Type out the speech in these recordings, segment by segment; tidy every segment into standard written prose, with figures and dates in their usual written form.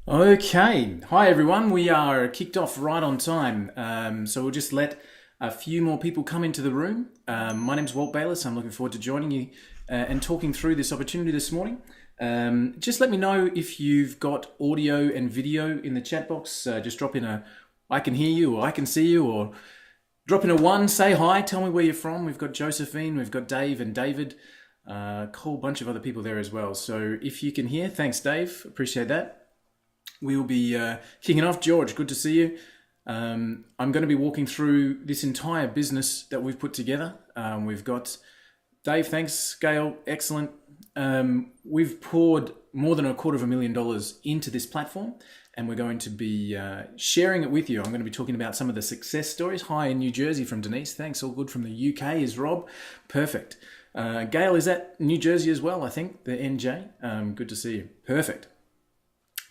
Okay, hi everyone. We are kicked off right on time. So we'll just let a few more people come into the room. My name's Walt Bayliss. I'm looking forward to joining you and talking through this opportunity this morning. Just let me know if you've got audio and video in the chat box. Just drop in a I can hear you or I can see you, or drop in a one, say hi, tell me where you're from. We've got Josephine, we've got Dave and David, a whole bunch of other people there as well. So if you can hear, thanks Dave, appreciate that. We will be kicking off. George, good to see you. I'm going to be walking through this entire business that we've put together. We've got Dave, thanks. Gail, excellent. We've poured more than $250,000 into this platform, and we're going to be sharing it with you. I'm going to be talking about some of the success stories. Hi in New Jersey from Denise. Thanks. All good from the UK is Rob. Perfect. Gail, is that New Jersey as well? I think the NJ. Good to see you. Perfect.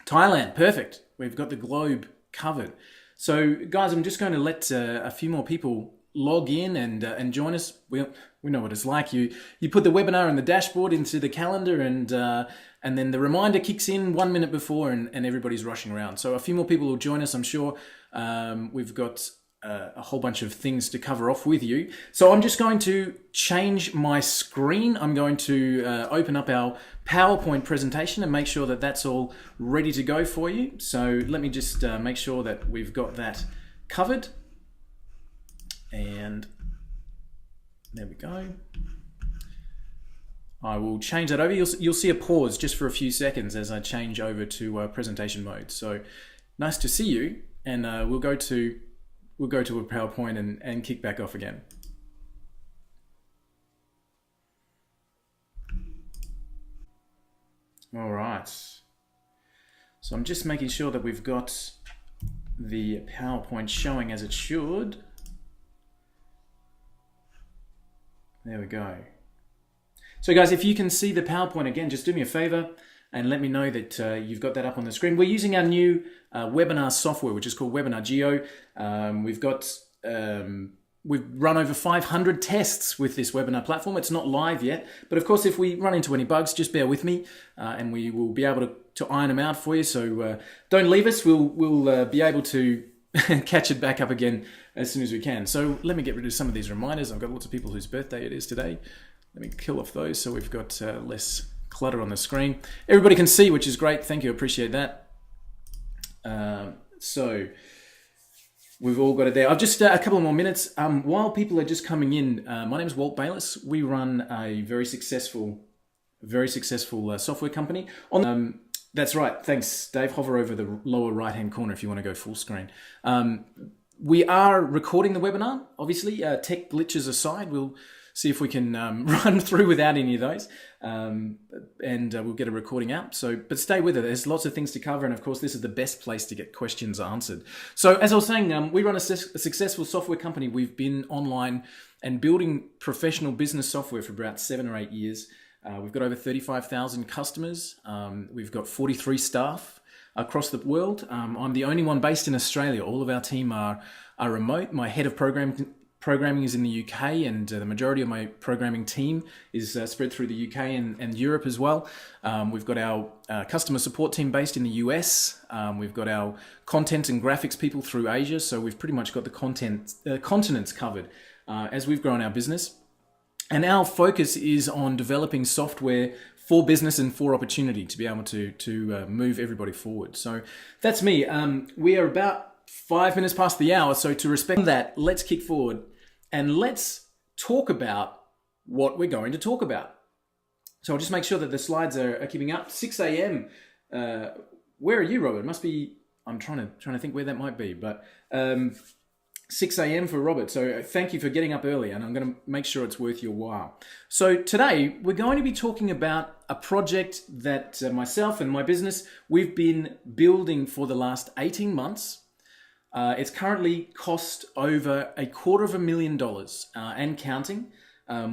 Thailand, perfect. We've got the globe covered. So, guys, I'm just going to let a few more people log in and join us. We know what it's like. You put the webinar and the dashboard into the calendar, and then the reminder kicks in 1 minute before, and everybody's rushing around. So a few more people will join us, I'm sure. We've got a whole bunch of things to cover off with you. So I'm just going to change my screen. I'm going to open up our PowerPoint presentation and make sure that that's all ready to go for you. So let me just make sure that we've got that covered. And there we go. I will change that over. You'll see a pause just for a few seconds as I change over to presentation mode. So nice to see you, and we'll go to a PowerPoint and kick back off again. All right. So I'm just making sure that we've got the PowerPoint showing as it should. There we go. So guys, if you can see the PowerPoint again, just do me a favor and let me know that you've got that up on the screen. We're using our new webinar software, which is called Webinar Geo. We've run over 500 tests with this webinar platform. It's not live yet, but of course, if we run into any bugs, just bear with me, and we will be able to iron them out for you. So don't leave us. We'll be able to catch it back up again as soon as we can. So let me get rid of some of these reminders. I've got lots of people whose birthday it is today. Let me kill off those so we've got less clutter on the screen. Everybody can see, which is great. Thank you, appreciate that. So we've all got it there. I've just a couple more minutes. While people are just coming in, my name is Walt Bayliss. We run a very successful software company. That's right. Thanks, Dave. Hover over the lower right-hand corner if you want to go full screen. We are recording the webinar. Obviously, tech glitches aside, we'll see if we can run through without any of those, and we'll get a recording out. But stay with it. There's lots of things to cover, and of course, this is the best place to get questions answered. So, as I was saying, we run a successful software company. We've been online and building professional business software for about 7 or 8 years. We've got over 35,000 customers. We've got 43 staff across the world. I'm the only one based in Australia. All of our team are remote. My head of programming is in the UK, and the majority of my programming team is spread through the UK and Europe as well. We've got our customer support team based in the US. We've got our content and graphics people through Asia. So we've pretty much got the continents covered as we've grown our business. And our focus is on developing software for business and for opportunity to be able to move everybody forward. So that's me. We are about 5 minutes past the hour. So to respect that, let's kick forward and let's talk about what we're going to talk about. So I'll just make sure that the slides are keeping up. 6 a.m. Where are you, Robert? It must be, I'm trying to think where that might be, but 6 a.m. for Robert. So thank you for getting up early, and I'm going to make sure it's worth your while. So today we're going to be talking about a project that myself and my business, we've been building for the last 18 months. It's currently cost over $250,000 and counting.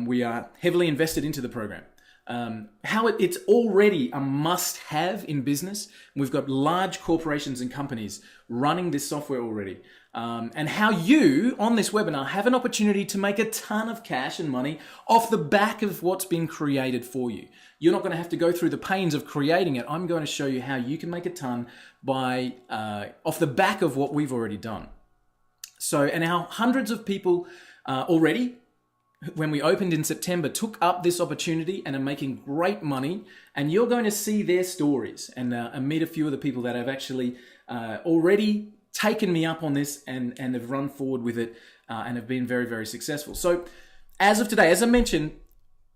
We are heavily invested into the program. It's already a must-have in business. We've got large corporations and companies running this software already. and how you, on this webinar, have an opportunity to make a ton of cash and money off the back of what's been created for you. You're not going to have to go through the pains of creating it. I'm going to show you how you can make a ton by off the back of what we've already done. So, and how hundreds of people already, when we opened in September, took up this opportunity and are making great money. And you're going to see their stories and meet a few of the people that have actually already taken me up on this and have run forward with it and have been very, very successful. So as of today, as I mentioned,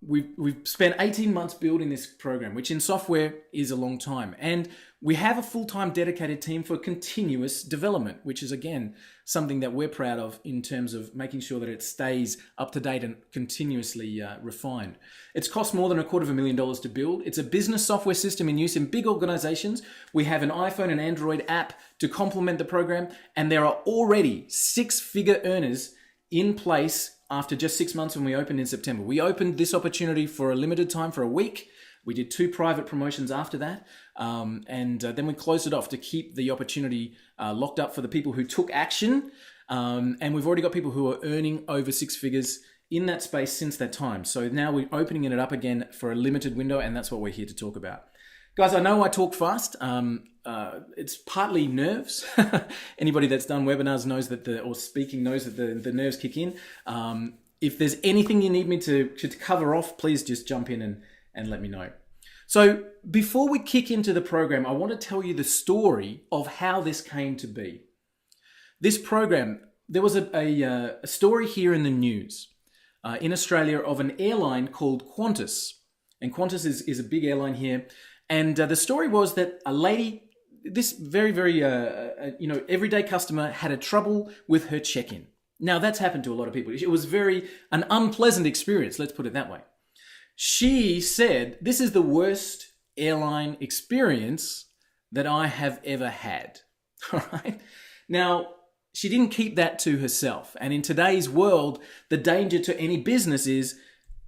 we've spent 18 months building this program, which in software is a long time. And we have a full-time dedicated team for continuous development, which is, again, something that we're proud of in terms of making sure that it stays up to date and continuously refined. It's cost more than $250,000 to build. It's a business software system in use in big organizations. We have an iPhone and Android app to complement the program, and there are already six-figure earners in place after just 6 months when we opened in September. We opened this opportunity for a limited time for a week. We did 2 private promotions after that. And then we closed it off to keep the opportunity locked up for the people who took action. And we've already got people who are earning over 6 figures in that space since that time. So now we're opening it up again for a limited window, and that's what we're here to talk about. Guys, I know I talk fast. It's partly nerves. Anybody that's done webinars knows that or speaking knows that the nerves kick in. If there's anything you need me to cover off, please just jump in and let me know. So before we kick into the program, I want to tell you the story of how this came to be. This program, there was a story here in the news in Australia of an airline called Qantas. And Qantas is a big airline here. And the story was that a lady, this very, very, everyday customer had a trouble with her check-in. Now, that's happened to a lot of people. It was an unpleasant experience, let's put it that way. She said, "This is the worst airline experience that I have ever had." All right. Now, she didn't keep that to herself. And in today's world, the danger to any business is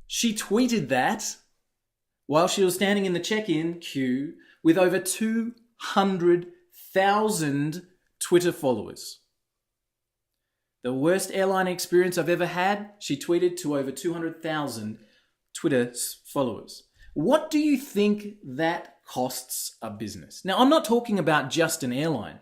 she tweeted that while she was standing in the check-in queue with over 200,000 Twitter followers. The worst airline experience I've ever had, she tweeted to over 200,000 Twitter followers. What do you think that costs a business? Now, I'm not talking about just an airline,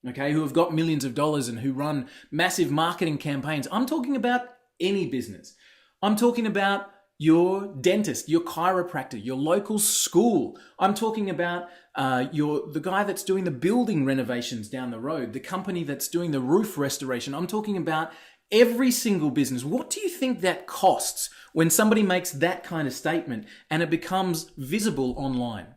okay, who have got millions of dollars and who run massive marketing campaigns. I'm talking about any business. I'm talking about your dentist, your chiropractor, your local school. I'm talking about the guy that's doing the building renovations down the road, the company that's doing the roof restoration. I'm talking about every single business. What do you think that costs when somebody makes that kind of statement and it becomes visible online?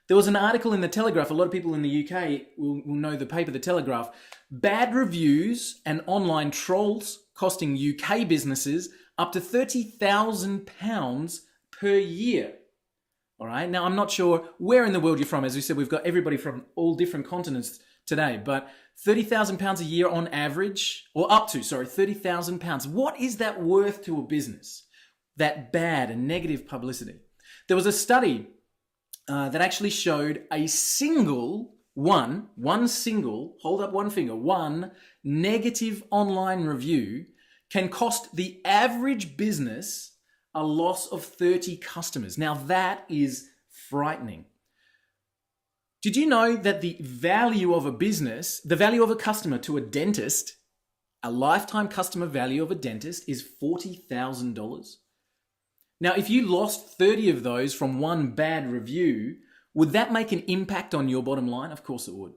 There was an article in The Telegraph. A lot of people in the UK will know the paper The Telegraph. Bad reviews and online trolls costing UK businesses up to £30,000 per year. All right. Now, I'm not sure where in the world you're from. As we said, we've got everybody from all different continents today, but £30,000 a year on average, or up to, £30,000. What is that worth to a business? That bad and negative publicity. There was a study that actually showed a single, one negative online review can cost the average business a loss of 30 customers. Now that is frightening. Did you know that the value of a business, the value of a customer to a dentist, a lifetime customer value of a dentist is $40,000? Now, if you lost 30 of those from one bad review, would that make an impact on your bottom line? Of course it would.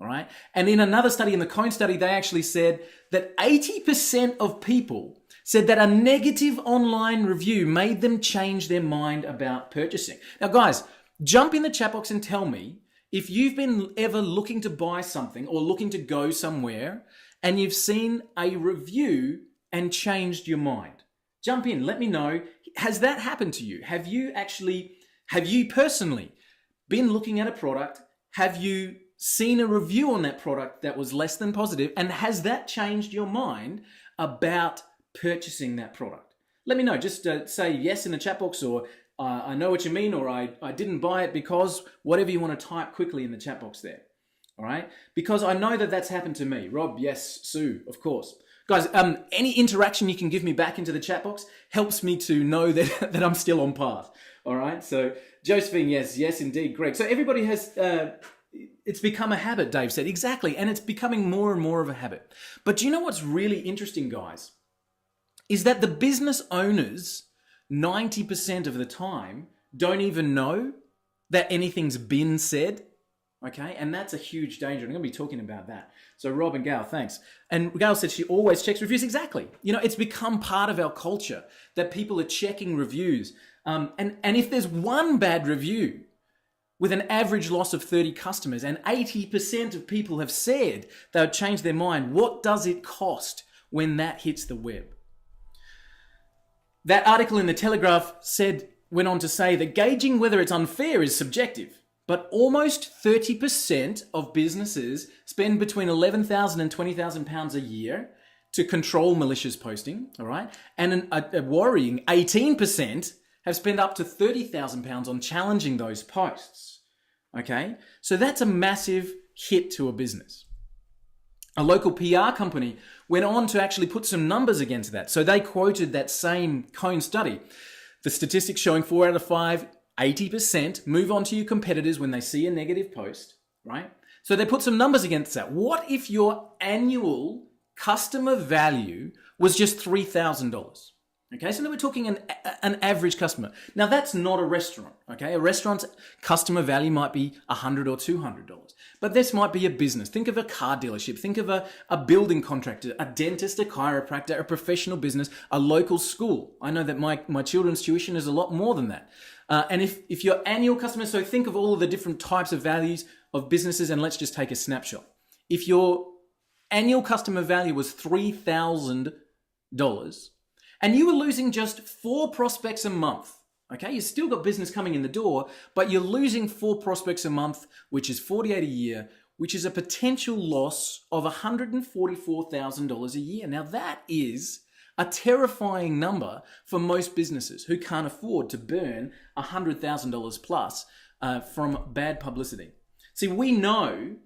All right. And in another study, in the Cone study, they actually said that 80% of people said that a negative online review made them change their mind about purchasing. Now, guys, jump in the chat box and tell me if you've been ever looking to buy something or looking to go somewhere and you've seen a review and changed your mind. Jump in. Let me know. Has that happened to you? Have you personally been looking at a product? Have you seen a review on that product that was less than positive? And has that changed your mind about purchasing that product? Let me know. Just say yes in the chat box, or I know what you mean, or I didn't buy it because, whatever you want to type quickly in the chat box there. All right, because I know that that's happened to me. Rob, yes. Sue, of course. Guys, any interaction you can give me back into the chat box helps me to know that, that I'm still on path. All right, so Josephine, yes, indeed, Greg. So everybody has, it's become a habit, Dave said. Exactly, and it's becoming more and more of a habit. But do you know what's really interesting, guys? Is that the business owners, 90% of the time, don't even know that anything's been said. Okay, and that's a huge danger. I'm going to be talking about that. So Rob and Gail, thanks. And Gail said she always checks reviews. Exactly. You know, it's become part of our culture that people are checking reviews. And if there's one bad review with an average loss of 30 customers and 80% of people have said they'll change their mind, what does it cost when that hits the web? That article in the Telegraph went on to say that gauging whether it's unfair is subjective. But almost 30% of businesses spend between £11,000 and £20,000 a year to control malicious posting, all right? And a worrying 18% have spent up to £30,000 on challenging those posts, okay? So that's a massive hit to a business. A local PR company went on to actually put some numbers against that. So they quoted that same Cone study. The statistics showing 4 out of 5 80% move on to your competitors when they see a negative post, right? So they put some numbers against that. What if your annual customer value was just $3,000? Okay, so now we're talking an average customer. Now that's not a restaurant, okay? A restaurant's customer value might be $100 or $200, but this might be a business. Think of a car dealership, think of a building contractor, a dentist, a chiropractor, a professional business, a local school. I know that my children's tuition is a lot more than that. And if your annual customer, so think of all of the different types of values of businesses, and let's just take a snapshot. If your annual customer value was $3,000, and you were losing just 4 prospects a month, okay? You still got business coming in the door, but you're losing 4 prospects a month, which is 48 a year, which is a potential loss of $144,000 a year. Now that is a terrifying number for most businesses who can't afford to burn $100,000 plus from bad publicity. See, we know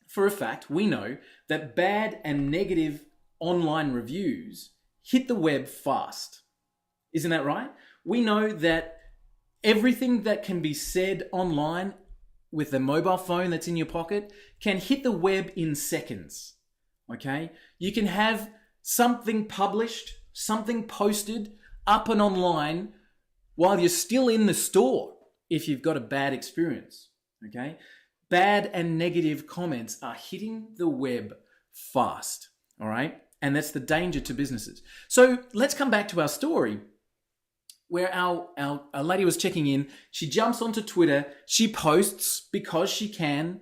for a fact, that bad and negative online reviews hit the web fast. Isn't that right? We know that everything that can be said online with the mobile phone that's in your pocket can hit the web in seconds. Okay? You can have something published, something posted up and online while you're still in the store if you've got a bad experience. Okay? Bad and negative comments are hitting the web fast. All right? And that's the danger to businesses. So let's come back to our story where our lady was checking in. She jumps onto Twitter. She posts because she can.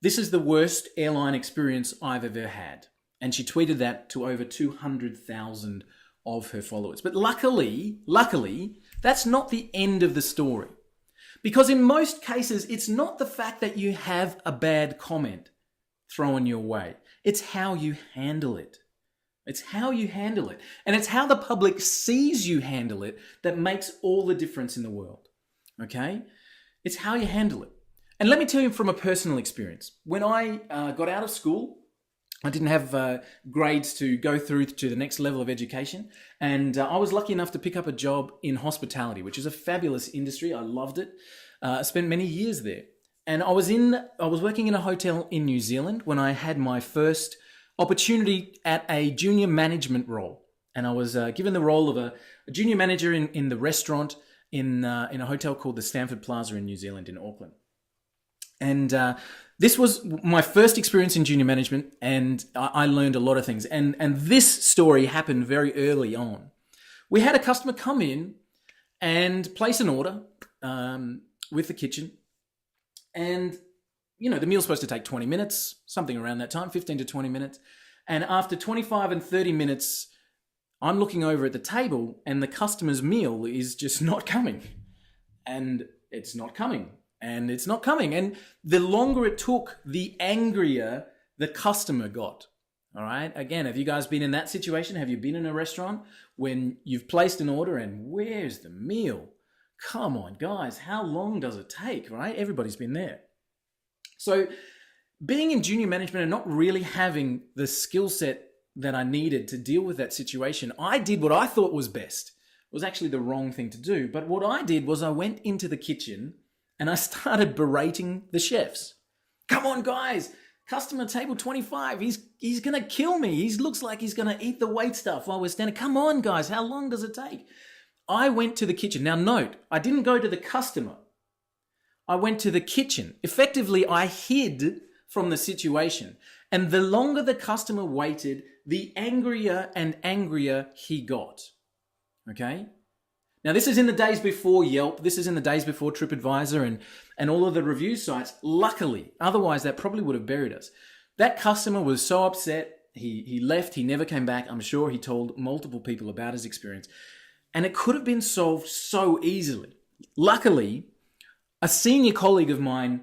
This is the worst airline experience I've ever had. And she tweeted that to over 200,000 of her followers. But luckily, that's not the end of the story. Because in most cases, it's not the fact that you have a bad comment thrown your way. It's how you handle it. It's how you handle it. And it's how the public sees you handle it that makes all the difference in the world. Okay? It's how you handle it. And let me tell you from a personal experience. When I got out of school, I didn't have grades to go through to the next level of education. And I was lucky enough to pick up a job in hospitality, which is a fabulous industry. I loved it. I spent many years there. And I was working in a hotel in New Zealand when I had my first opportunity at a junior management role. And I was given the role of a junior manager in the restaurant in a hotel called the Stanford Plaza in New Zealand in Auckland. And this was my first experience in junior management, and I learned a lot of things. And this story happened very early on. We had a customer come in and place an order with the kitchen. And you know, the meal's supposed to take 20 minutes, something around that time, 15 to 20 minutes. And after 25 and 30 minutes, I'm looking over at the table and the customer's meal is just not coming. And it's not coming. And it's not coming. And the longer it took, the angrier the customer got. All right. Again, have you guys been in that situation? Have you been in a restaurant when you've placed an order and where's the meal? Come on, guys. How long does it take? Right? Everybody's been there. So being in junior management and not really having the skill set that I needed to deal with that situation, I did what I thought was best. It was actually the wrong thing to do. But what I did was I went into the kitchen and I started berating the chefs. Come on, guys. Customer table 25. He's going to kill me. He looks like he's going to eat the wait stuff while we're standing. Come on, guys. How long does it take? I went to the kitchen. Now, note, I didn't go to the customer. I went to the kitchen. Effectively, I hid from the situation. And the longer the customer waited, the angrier and angrier he got. Okay? Now, this is in the days before Yelp. This is in the days before TripAdvisor and all of the review sites. Luckily, otherwise that probably would have buried us. That customer was so upset. He left. He never came back. I'm sure he told multiple people about his experience. And it could have been solved so easily. Luckily, a senior colleague of mine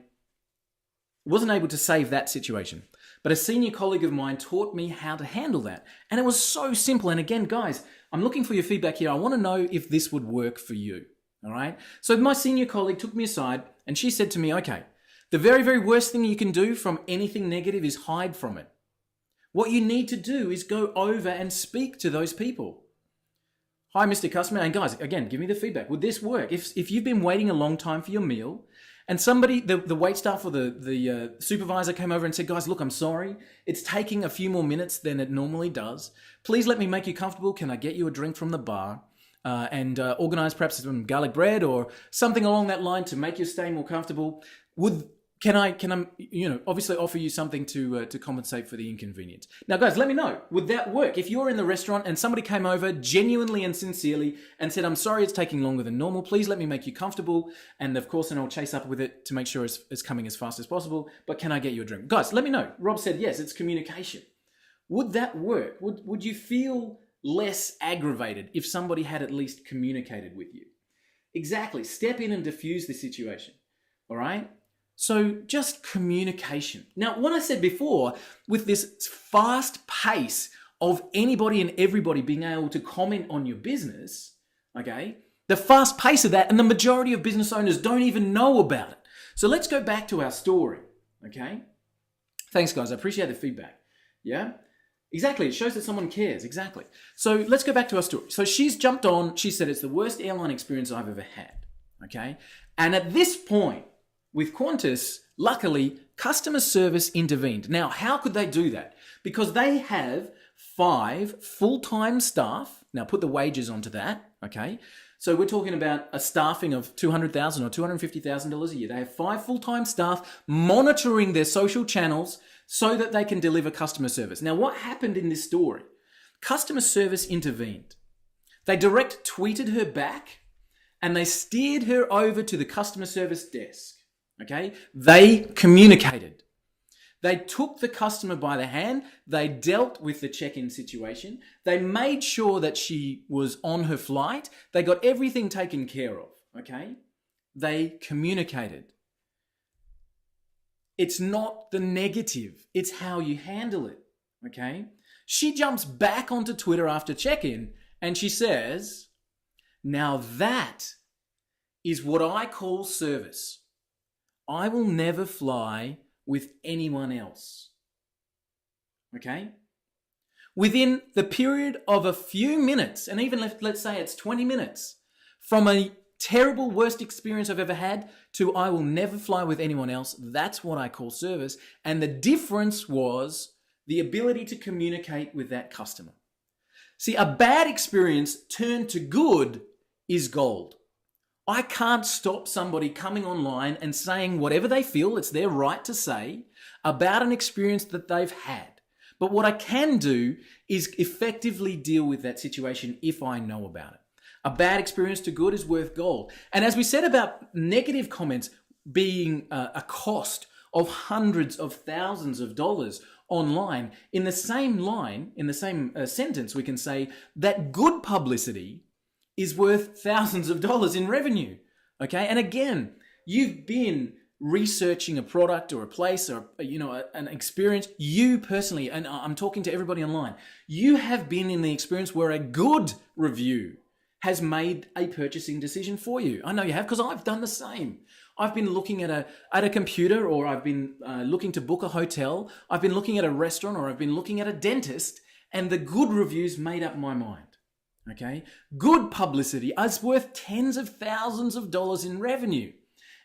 wasn't able to save that situation. But a senior colleague of mine taught me how to handle that. And it was so simple. And again, guys, I'm looking for your feedback here. I want to know if this would work for you. All right. So my senior colleague took me aside and she said to me, okay, the very, very worst thing you can do from anything negative is hide from it. What you need to do is go over and speak to those people. Hi, Mr. Customer. And guys, again, give me the feedback. Would this work? If you've been waiting a long time for your meal and somebody, the wait staff or the supervisor came over and said, guys, look, I'm sorry. It's taking a few more minutes than it normally does. Please let me make you comfortable. Can I get you a drink from the bar? And organize perhaps some garlic bread or something along that line to make your stay more comfortable. Can I obviously offer you something to compensate for the inconvenience? Now, guys, let me know. Would that work? If you're in the restaurant and somebody came over genuinely and sincerely and said, I'm sorry it's taking longer than normal. Please let me make you comfortable. And of course, then I'll chase up with it to make sure it's coming as fast as possible. But can I get you a drink? Guys, let me know. Rob said, yes, it's communication. Would that work? Would you feel less aggravated if somebody had at least communicated with you? Exactly. Step in and diffuse the situation. All right? So just communication. Now, what I said before, with this fast pace of anybody and everybody being able to comment on your business, okay, the fast pace of that, and the majority of business owners don't even know about it. So let's go back to our story, okay? Thanks, guys. I appreciate the feedback. Yeah? Exactly. It shows that someone cares. Exactly. So let's go back to our story. So she's jumped on. She said, it's the worst airline experience I've ever had, okay? And at this point, with Qantas, luckily, customer service intervened. Now, how could they do that? Because they have 5 full-time staff. Now, put the wages onto that, okay? So we're talking about a staffing of $200,000 or $250,000 a year. They have 5 full-time staff monitoring their social channels so that they can deliver customer service. Now, what happened in this story? Customer service intervened. They direct tweeted her back and they steered her over to the customer service desk. Okay, they communicated. They took the customer by the hand. They dealt with the check-in situation. They made sure that she was on her flight. They got everything taken care of. Okay, they communicated. It's not the negative. It's how you handle it. Okay, she jumps back onto Twitter after check-in and she says, now that is what I call service. I will never fly with anyone else. Okay? Within the period of a few minutes, and even let's say it's 20 minutes, from a terrible worst experience I've ever had to I will never fly with anyone else, that's what I call service. And the difference was the ability to communicate with that customer. See, a bad experience turned to good is gold. I can't stop somebody coming online and saying whatever they feel, it's their right to say, about an experience that they've had. But what I can do is effectively deal with that situation if I know about it. A bad experience to good is worth gold. And as we said about negative comments being a cost of hundreds of thousands of dollars online, in the same line, in the same sentence, we can say that good publicity is worth thousands of dollars in revenue, okay? And again, you've been researching a product or a place or, an experience, you personally, and I'm talking to everybody online, you have been in the experience where a good review has made a purchasing decision for you. I know you have because I've done the same. I've been looking at a computer, or I've been looking to book a hotel. I've been looking at a restaurant, or I've been looking at a dentist, and the good reviews made up my mind. Okay, good publicity is worth tens of thousands of dollars in revenue.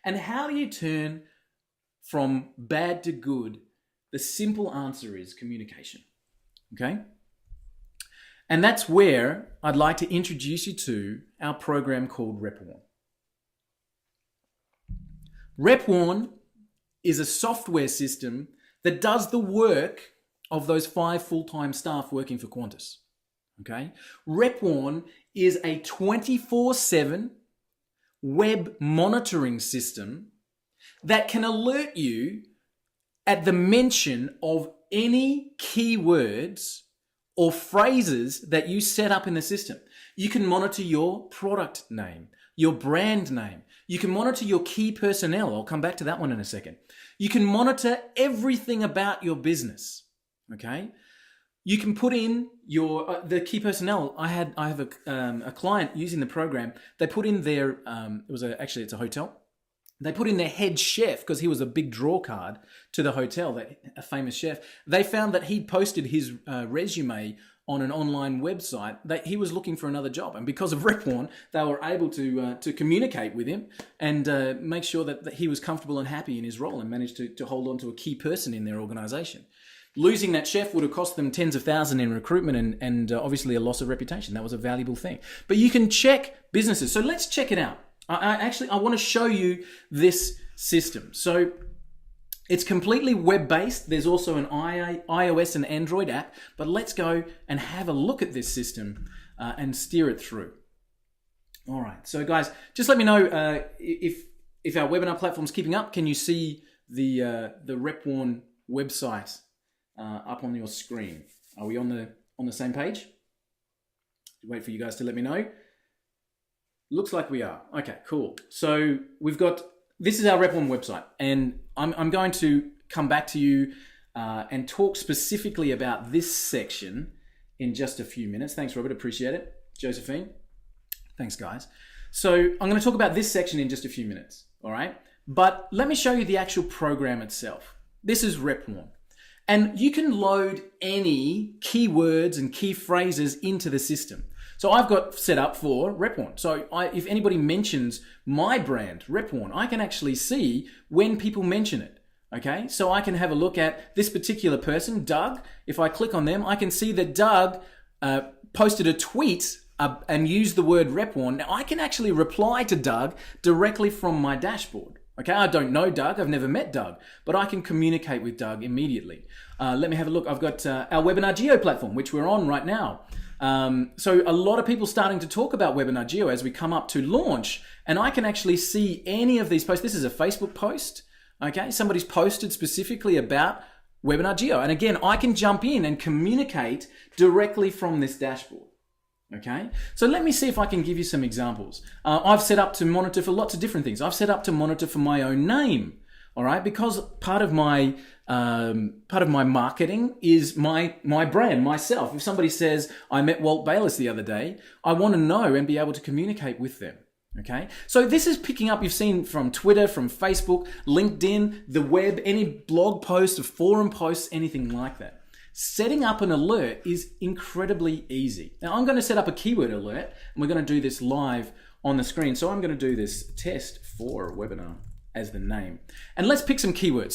And how do you turn from bad to good? The simple answer is communication. Okay? And that's where I'd like to introduce you to our program called RepWarn. RepWarn is a software system that does the work of those 5 full-time staff working for Qantas. Okay? RepWarn is a 24/7 web monitoring system that can alert you at the mention of any keywords or phrases that you set up in the system. You can monitor your product name, your brand name. You can monitor your key personnel. I'll come back to that one in a second. You can monitor everything about your business. Okay? You can put in your the key personnel. I have a client using the program. They put in their it's a hotel. They put in their head chef because he was a big draw card to the hotel, a famous chef. They found that he'd posted his resume on an online website that he was looking for another job. And because of RepWarn, they were able to communicate with him and make sure that he was comfortable and happy in his role, and managed to hold on to a key person in their organization. Losing that chef would have cost them tens of thousands in recruitment and obviously a loss of reputation. That was a valuable thing. But you can check businesses. So let's check it out. I want to show you this system. So it's completely web-based. There's also an iOS and Android app. But let's go and have a look at this system and steer it through. All right. So guys, just let me know if our webinar platform's keeping up. Can you see the RepWarn website up on your screen? Are we on the same page? Wait for you guys to let me know. Looks like we are. Okay, cool. So this is our RepWarn website, and I'm going to come back to you and talk specifically about this section in just a few minutes. Thanks, Robert. Appreciate it. Josephine. Thanks, guys. So I'm going to talk about this section in just a few minutes. All right. But let me show you the actual program itself. This is RepWarn. And you can load any keywords and key phrases into the system. So I've got set up for RepWarn. So if anybody mentions my brand, RepWarn, I can actually see when people mention it. Okay, so I can have a look at this particular person, Doug. If I click on them, I can see that Doug posted a tweet and used the word RepWarn. Now I can actually reply to Doug directly from my dashboard. Okay, I don't know Doug, I've never met Doug, but I can communicate with Doug immediately. Let me have a look. I've got our Webinar Geo platform, which we're on right now. So a lot of people starting to talk about Webinar Geo as we come up to launch, and I can actually see any of these posts. This is a Facebook post. Okay, somebody's posted specifically about Webinar Geo. And again, I can jump in and communicate directly from this dashboard. Okay, so let me see if I can give you some examples. I've set up to monitor for lots of different things. I've set up to monitor for my own name. All right, because part of my marketing is my brand, myself. If somebody says, I met Walt Bayliss the other day, I want to know and be able to communicate with them. Okay, so this is picking up, you've seen from Twitter, from Facebook, LinkedIn, the web, any blog post, forum posts, anything like that. Setting up an alert is incredibly easy. Now I'm going to set up a keyword alert, and we're going to do this live on the screen. So I'm going to do this test for webinar as the name. And let's pick some keywords.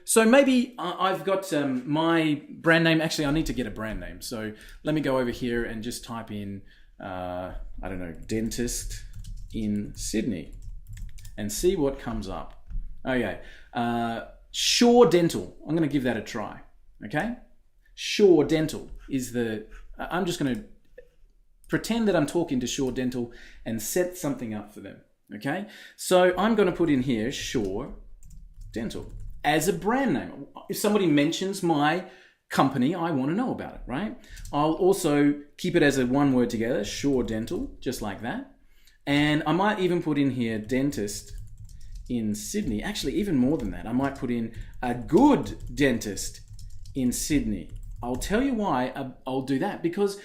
So maybe I've got my brand name. Actually, I need to get a brand name. So let me go over here and just type in, I don't know, dentist in Sydney and see what comes up. Okay. Shore Dental. I'm going to give that a try. Okay. Shore Dental is I'm just going to pretend that I'm talking to Shore Dental and set something up for them. Okay, so I'm going to put in here Shore Dental as a brand name. If somebody mentions my company, I want to know about it, right? I'll also keep it as a one word together, Shore Dental, just like that. And I might even put in here dentist in Sydney. Actually, even more than that, I might put in a good dentist in Sydney. I'll tell you why I'll do that, because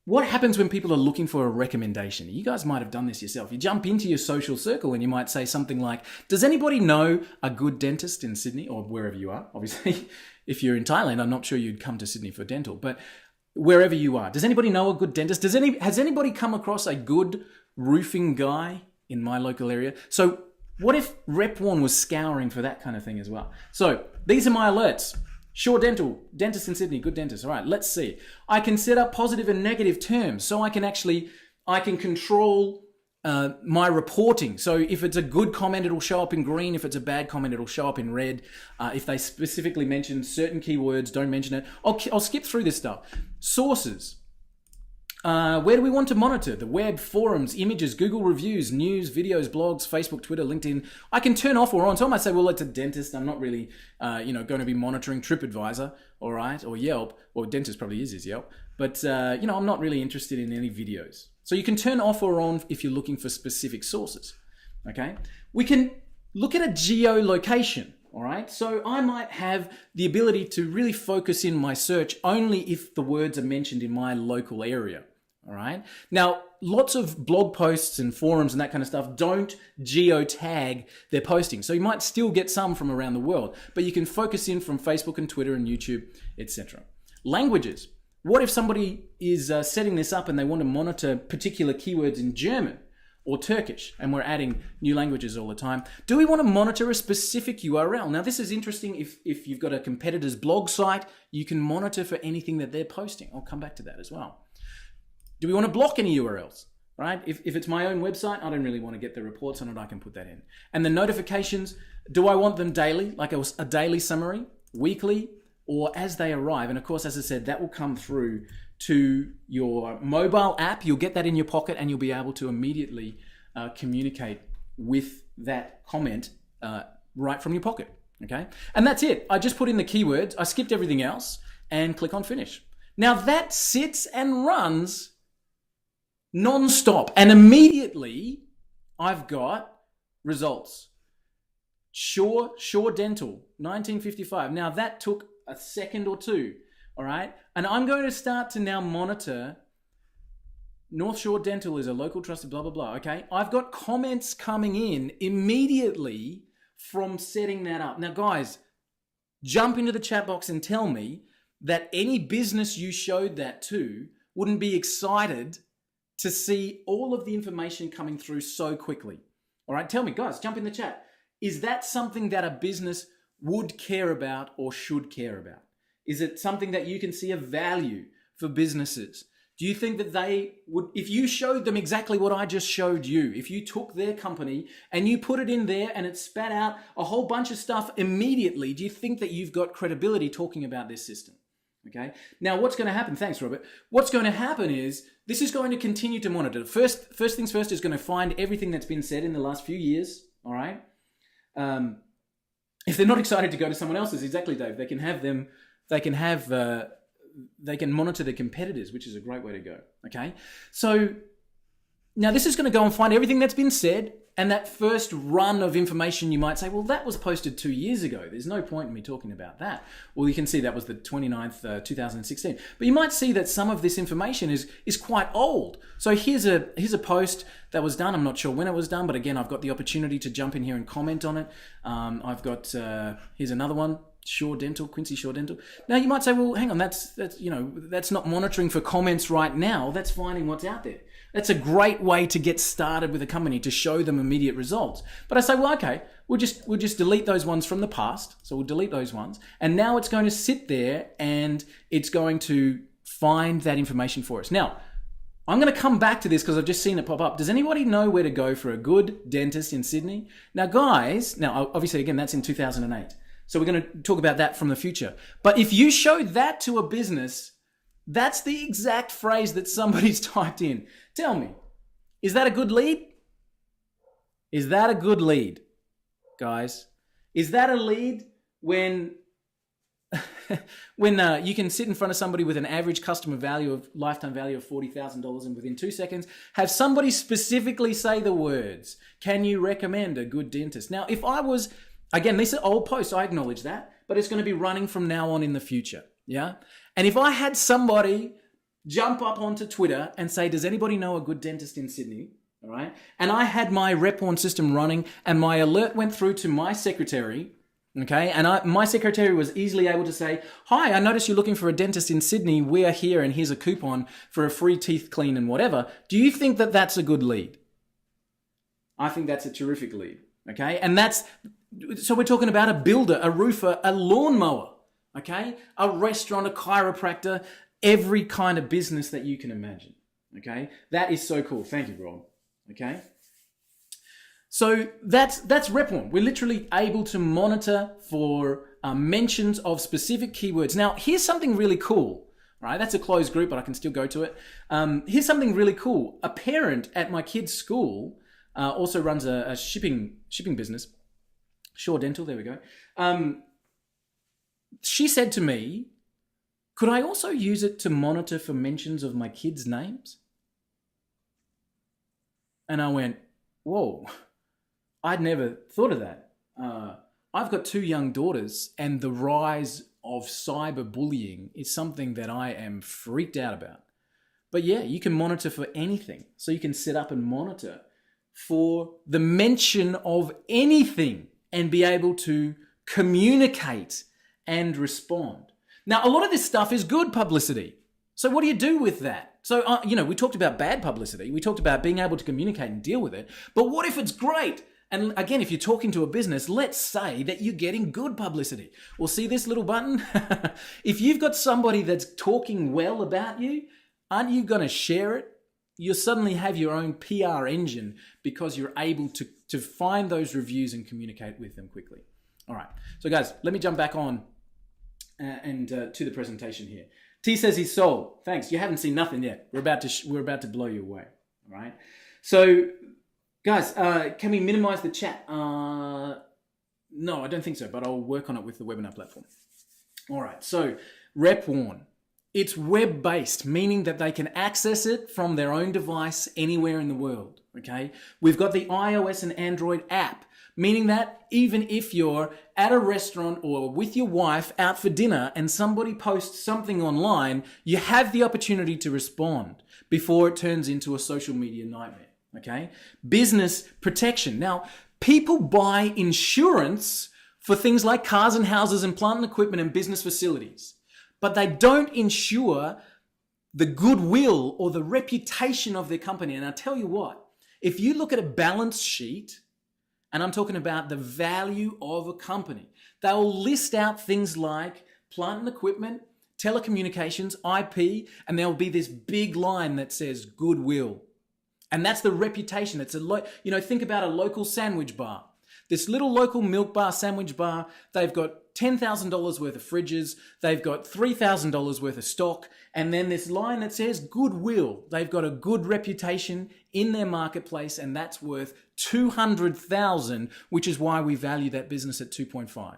what happens when people are looking for a recommendation? You guys might have done this yourself. You jump into your social circle and you might say something like, does anybody know a good dentist in Sydney, or wherever you are? Obviously, if you're in Thailand, I'm not sure you'd come to Sydney for dental, but wherever you are, does anybody know a good dentist? Has anybody come across a good roofing guy in my local area? So what if Rep One was scouring for that kind of thing as well? So these are my alerts. Shaw Dental, dentist in Sydney, good dentist. All right, let's see. I can set up positive and negative terms, so I can control my reporting. So if it's a good comment, it'll show up in green. If it's a bad comment, it'll show up in red. If they specifically mention certain keywords, don't mention it. I'll skip through this stuff. Sources. Where do we want to monitor? The web, forums, images, Google reviews, news, videos, blogs, Facebook, Twitter, LinkedIn. I can turn off or on. So I might say, well, it's a dentist. I'm not really, going to be monitoring TripAdvisor, all right, or Yelp. Or dentist probably is Yelp. But, I'm not really interested in any videos. So you can turn off or on if you're looking for specific sources, okay? We can look at a geolocation, all right? So I might have the ability to really focus in my search only if the words are mentioned in my local area. All right. Now, lots of blog posts and forums and that kind of stuff don't geotag their posting. So you might still get some from around the world, but you can focus in from Facebook and Twitter and YouTube, etc. Languages. What if somebody is setting this up and they want to monitor particular keywords in German or Turkish, and we're adding new languages all the time? Do we want to monitor a specific URL? Now, this is interesting. If you've got a competitor's blog site, you can monitor for anything that they're posting. I'll come back to that as well. Do we want to block any URLs, right? If it's my own website, I don't really want to get the reports on it. I can put that in. And the notifications, do I want them daily, like a daily summary, weekly, or as they arrive? And of course, as I said, that will come through to your mobile app. You'll get that in your pocket and you'll be able to immediately communicate with that comment right from your pocket, okay? And that's it. I just put in the keywords. I skipped everything else and click on finish. Now that sits and runs non-stop, and immediately I've got results. Shaw Dental, 1955. Now that took a second or two, all right? And I'm going to start to now monitor North Shore Dental is a local trusted blah, blah, blah, okay? I've got comments coming in immediately from setting that up. Now guys, jump into the chat box and tell me that any business you showed that to wouldn't be excited to see all of the information coming through so quickly. All right, tell me, guys, jump in the chat. Is that something that a business would care about or should care about? Is it something that you can see a value for businesses? Do you think that they would, if you showed them exactly what I just showed you, if you took their company and you put it in there and it spat out a whole bunch of stuff immediately, do you think that you've got credibility talking about this system? Okay. Now, what's going to happen? Thanks, Robert. What's going to happen is this is going to continue to monitor. First things first is going to find everything that's been said in the last few years. All right. If they're not excited to go to someone else's, exactly, Dave. They can have them. They can monitor their competitors, which is a great way to go. Okay. So now this is going to go and find everything that's been said. And that first run of information, you might say, well, that was posted 2 years ago. There's no point in me talking about that. Well, you can see that was the 29th, 2016. But you might see that some of this information is quite old. So here's a post that was done. I'm not sure when it was done, but again, I've got the opportunity to jump in here and comment on it. I've got, here's another one. Shaw Dental, Quincy Shaw Dental. Now you might say, well, hang on, that's not monitoring for comments right now. That's finding what's out there. That's a great way to get started with a company, to show them immediate results. But I say, well, okay, we'll just delete those ones from the past. So we'll delete those ones. And now it's going to sit there and it's going to find that information for us. Now, I'm going to come back to this because I've just seen it pop up. Does anybody know where to go for a good dentist in Sydney? Now, guys, obviously, again, that's in 2008. So we're going to talk about that from the future. But if you showed that to a business, that's the exact phrase that somebody's typed in. Tell me, is that a good lead? Is that a good lead, guys? Is that a lead when you can sit in front of somebody with an average customer value of lifetime value of $40,000 and within 2 seconds have somebody specifically say the words, can you recommend a good dentist? Now, if I was, again, these are old posts, I acknowledge that, but it's going to be running from now on in the future. Yeah. And if I had somebody jump up onto Twitter and say, does anybody know a good dentist in Sydney? All right. And I had my Rep Warn system running and my alert went through to my secretary. Okay. And my secretary was easily able to say, hi, I noticed you're looking for a dentist in Sydney. We are here and here's a coupon for a free teeth clean and whatever. Do you think that that's a good lead? I think that's a terrific lead. Okay. And so we're talking about a builder, a roofer, a lawnmower. Okay. A restaurant, a chiropractor, every kind of business that you can imagine. Okay. That is so cool. Thank you, Rob. Okay. So that's Rep Warn. We're literally able to monitor for mentions of specific keywords. Now, here's something really cool. Right, that's a closed group, but I can still go to it. Here's something really cool. A parent at my kid's school also runs a shipping business. Shore Dental, there we go. She said to me, could I also use it to monitor for mentions of my kids' names? And I went, whoa, I'd never thought of that. I've got 2 young daughters and the rise of cyberbullying is something that I am freaked out about. But yeah, you can monitor for anything. So you can set up and monitor for the mention of anything and be able to communicate and respond. Now, a lot of this stuff is good publicity. So what do you do with that? So, we talked about bad publicity. We talked about being able to communicate and deal with it. But what if it's great? And again, if you're talking to a business, let's say that you're getting good publicity. Well, see this little button? If you've got somebody that's talking well about you, aren't you going to share it? You'll suddenly have your own PR engine because you're able to find those reviews and communicate with them quickly. All right. So guys, let me jump back on and to the presentation here. T says he's sold. Thanks. You haven't seen nothing yet. We're about to blow you away. All right. So, guys, can we minimize the chat? No, I don't think so. But I'll work on it with the webinar platform. All right. So, Rep Warn. It's web-based, meaning that they can access it from their own device anywhere in the world. Okay. We've got the iOS and Android app, meaning that even if you're at a restaurant or with your wife out for dinner and somebody posts something online, you have the opportunity to respond before it turns into a social media nightmare, okay? Business protection. Now, people buy insurance for things like cars and houses and plant and equipment and business facilities, but they don't insure the goodwill or the reputation of their company. And I'll tell you what, if you look at a balance sheet, and I'm talking about the value of a company, they'll list out things like plant and equipment, telecommunications, IP, and there'll be this big line that says goodwill. And that's the reputation. It's think about a local sandwich bar. This little local milk bar, sandwich bar, they've got $10,000 worth of fridges, they've got $3,000 worth of stock, and then this line that says goodwill. They've got a good reputation in their marketplace, and that's worth $200,000, which is why we value that business at 2.5.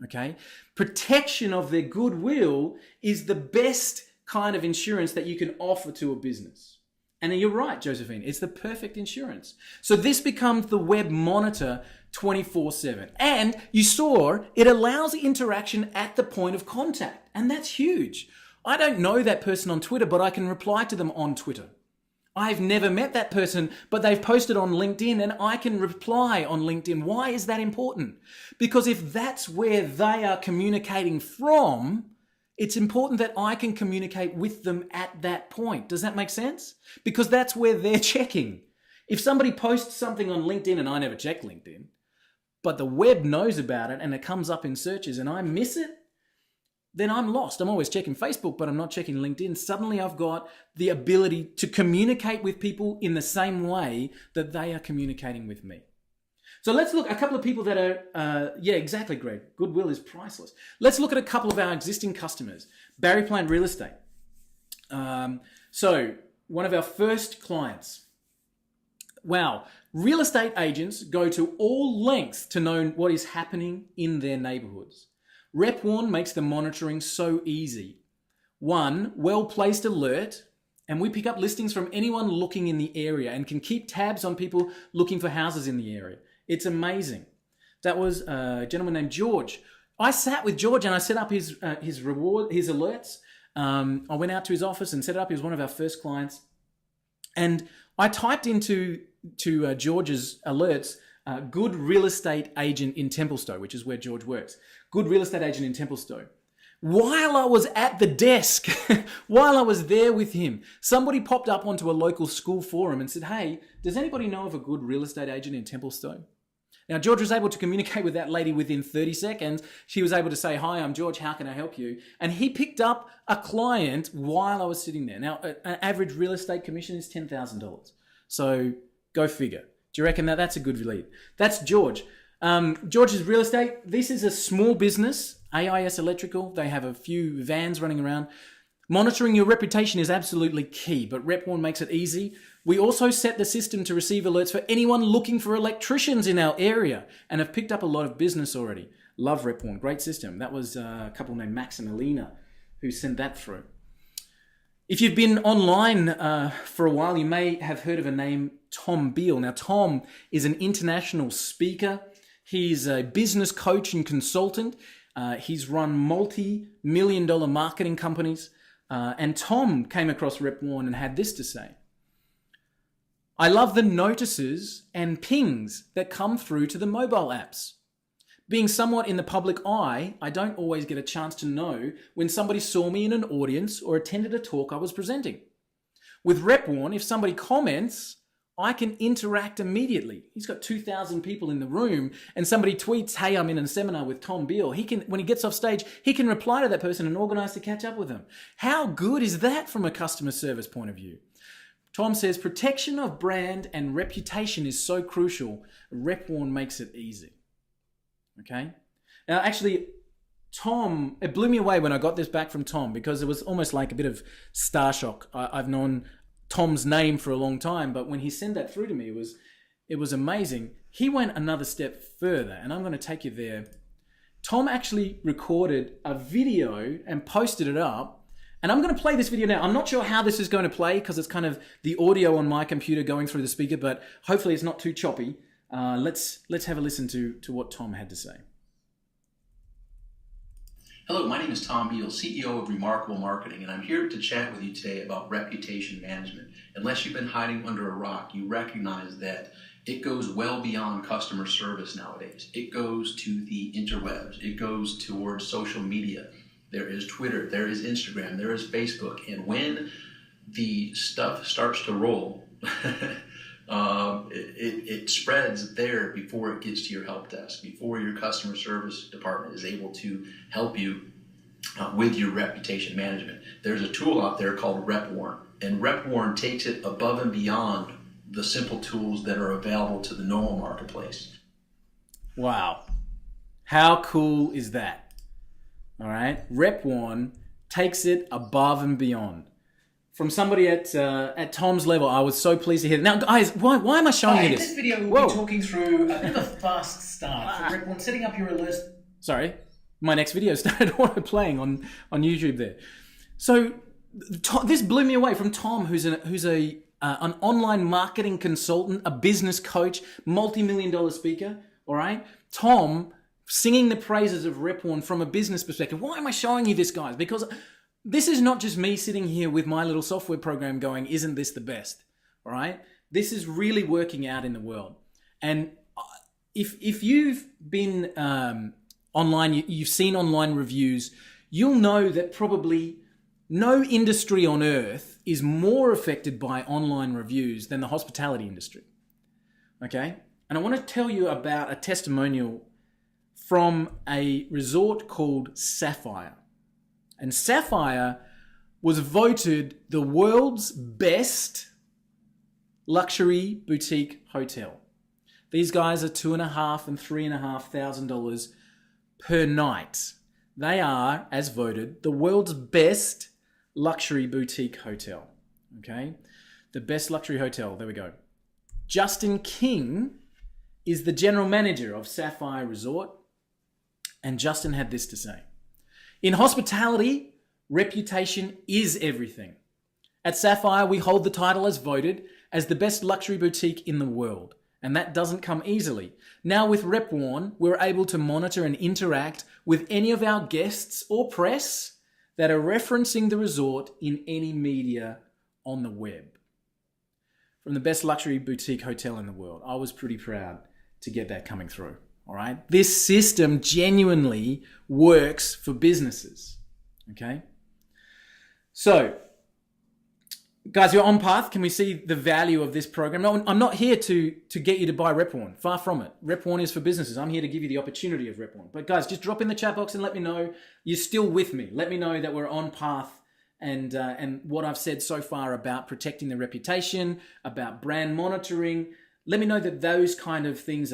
Okay? Protection of their goodwill is the best kind of insurance that you can offer to a business. And you're right, Josephine, it's the perfect insurance. So this becomes the web monitor 24/7. And you saw it allows interaction at the point of contact. And that's huge. I don't know that person on Twitter, but I can reply to them on Twitter. I've never met that person, but they've posted on LinkedIn and I can reply on LinkedIn. Why is that important? Because if that's where they are communicating from, it's important that I can communicate with them at that point. Does that make sense? Because that's where they're checking. If somebody posts something on LinkedIn, and I never check LinkedIn, but the web knows about it and it comes up in searches and I miss it, then I'm lost. I'm always checking Facebook, but I'm not checking LinkedIn. Suddenly I've got the ability to communicate with people in the same way that they are communicating with me. So let's look at a couple of people that are, exactly, Greg. Goodwill is priceless. Let's look at a couple of our existing customers. Barry Plant Real Estate. So one of our first clients. Wow. Real estate agents go to all lengths to know what is happening in their neighborhoods. Rep Warn makes the monitoring so easy. One, well-placed alert, and we pick up listings from anyone looking in the area and can keep tabs on people looking for houses in the area. It's amazing. That was a gentleman named George. I sat with George and I set up his alerts. I went out to his office and set it up. He was one of our first clients. And I typed into George's alerts, good real estate agent in Templestowe, which is where George works. Good real estate agent in Templestowe. While I was at the desk, while I was there with him, somebody popped up onto a local school forum and said, hey, does anybody know of a good real estate agent in Templestowe? Now, George was able to communicate with that lady within 30 seconds. She was able to say, hi, I'm George, how can I help you? And he picked up a client while I was sitting there. Now, an average real estate commission is $10,000. So go figure. Do you reckon that's a good lead? That's George. George's real estate. This is a small business, AIS Electrical. They have a few vans running around. Monitoring your reputation is absolutely key, but RepWarn makes it easy. We also set the system to receive alerts for anyone looking for electricians in our area and have picked up a lot of business already. Love RepWarn, great system. That was a couple named Max and Alina who sent that through. If you've been online for a while, you may have heard of a name, Tom Beal. Now, Tom is an international speaker. He's a business coach and consultant. He's run multi-million-dollar marketing companies. And Tom came across RepWarn and had this to say. I love the notices and pings that come through to the mobile apps. Being somewhat in the public eye, I don't always get a chance to know when somebody saw me in an audience or attended a talk I was presenting. With RepWarn, if somebody comments, I can interact immediately. He's got 2,000 people in the room and somebody tweets, hey, I'm in a seminar with Tom Beal. When he gets off stage, he can reply to that person and organize to catch up with them. How good is that from a customer service point of view? Tom says, protection of brand and reputation is so crucial. RepWarn makes it easy. Okay? Now, actually, Tom, it blew me away when I got this back from Tom because it was almost like a bit of star shock. I've known Tom's name for a long time, but when he sent that through to me, it was amazing. He went another step further, and I'm going to take you there. Tom actually recorded a video and posted it up, and I'm going to play this video now. I'm not sure how this is going to play because it's kind of the audio on my computer going through the speaker, but hopefully it's not too choppy. Let's have a listen to what Tom had to say. Hello, my name is Tom Beal, CEO of Remarkable Marketing, and I'm here to chat with you today about reputation management. Unless you've been hiding under a rock, you recognize that it goes well beyond customer service nowadays. It goes to the interwebs. It goes towards social media. There is Twitter, there is Instagram, there is Facebook, and when the stuff starts to roll, it spreads there before it gets to your help desk, before your customer service department is able to help you with your reputation management. There's a tool out there called RepWarn, and RepWarn takes it above and beyond the simple tools that are available to the normal marketplace. Wow. How cool is that? All right. RepWarn takes it above and beyond. From somebody at Tom's level, I was so pleased to hear that. Now, guys, why am I showing you this? In this video, we'll be talking through a bit of a fast start for RepWarn, setting up your alerts. Sorry, my next video started auto playing on YouTube there. So this blew me away from Tom, who's an online marketing consultant, a business coach, multi-million-dollar speaker. All right, Tom singing the praises of RepWarn from a business perspective. Why am I showing you this, guys? Because this is not just me sitting here with my little software program going, isn't this the best? All right. This is really working out in the world. And if you've been online, you've seen online reviews, you'll know that probably no industry on earth is more affected by online reviews than the hospitality industry. Okay. And I want to tell you about a testimonial from a resort called Sapphire. And Sapphire was voted the world's best luxury boutique hotel. These guys are $2,500 and $3,500 per night. They are, as voted, the world's best luxury boutique hotel. Okay? The best luxury hotel. There we go. Justin King is the general manager of Sapphire Resort. And Justin had this to say. In hospitality, reputation is everything. At Sapphire, we hold the title as voted as the best luxury boutique in the world. And that doesn't come easily. Now with RepWarn, we're able to monitor and interact with any of our guests or press that are referencing the resort in any media on the web. From the best luxury boutique hotel in the world. I was pretty proud to get that coming through. All right. This system genuinely works for businesses. Okay. So, guys, you're on path. Can we see the value of this program? No, I'm not here to get you to buy RepOne. Far from it. RepOne is for businesses. I'm here to give you the opportunity of RepOne. But guys, just drop in the chat box and let me know you're still with me. Let me know that we're on path and what I've said so far about protecting the reputation, about brand monitoring. Let me know that those kind of things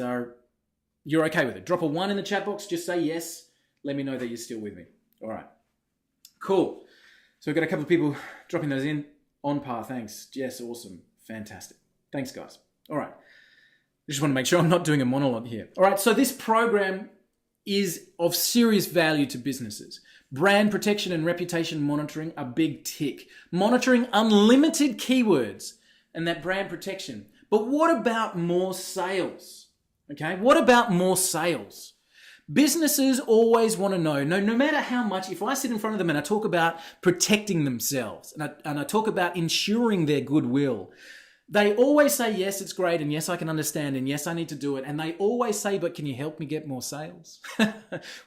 you're okay with it. Drop a 1 in the chat box. Just say yes. Let me know that you're still with me. All right. Cool. So we've got a couple of people dropping those in. On par, thanks. Yes, awesome. Fantastic. Thanks, guys. All right. I just want to make sure I'm not doing a monologue here. All right, so this program is of serious value to businesses. Brand protection and reputation monitoring, a big tick. Monitoring unlimited keywords and that brand protection. But what about more sales? Okay, what about more sales? Businesses always want to know, no matter how much, if I sit in front of them and I talk about protecting themselves and I talk about ensuring their goodwill, they always say, yes, it's great, and yes, I can understand, and yes, I need to do it. And they always say, but can you help me get more sales?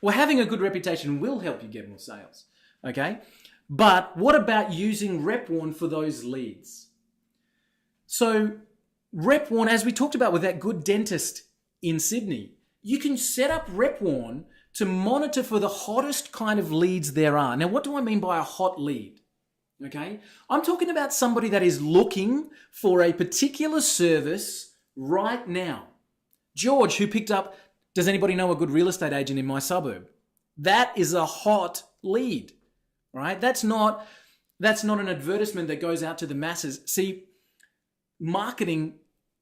Well, having a good reputation will help you get more sales, okay? But what about using RepOne for those leads? So RepOne, as we talked about with that good dentist in Sydney, you can set up RepOne to monitor for the hottest kind of leads there are. Now, what do I mean by a hot lead? Okay, I'm talking about somebody that is looking for a particular service right now. George, who picked up, does anybody know a good real estate agent in my suburb? That is a hot lead, right? That's not an advertisement that goes out to the masses. See, marketing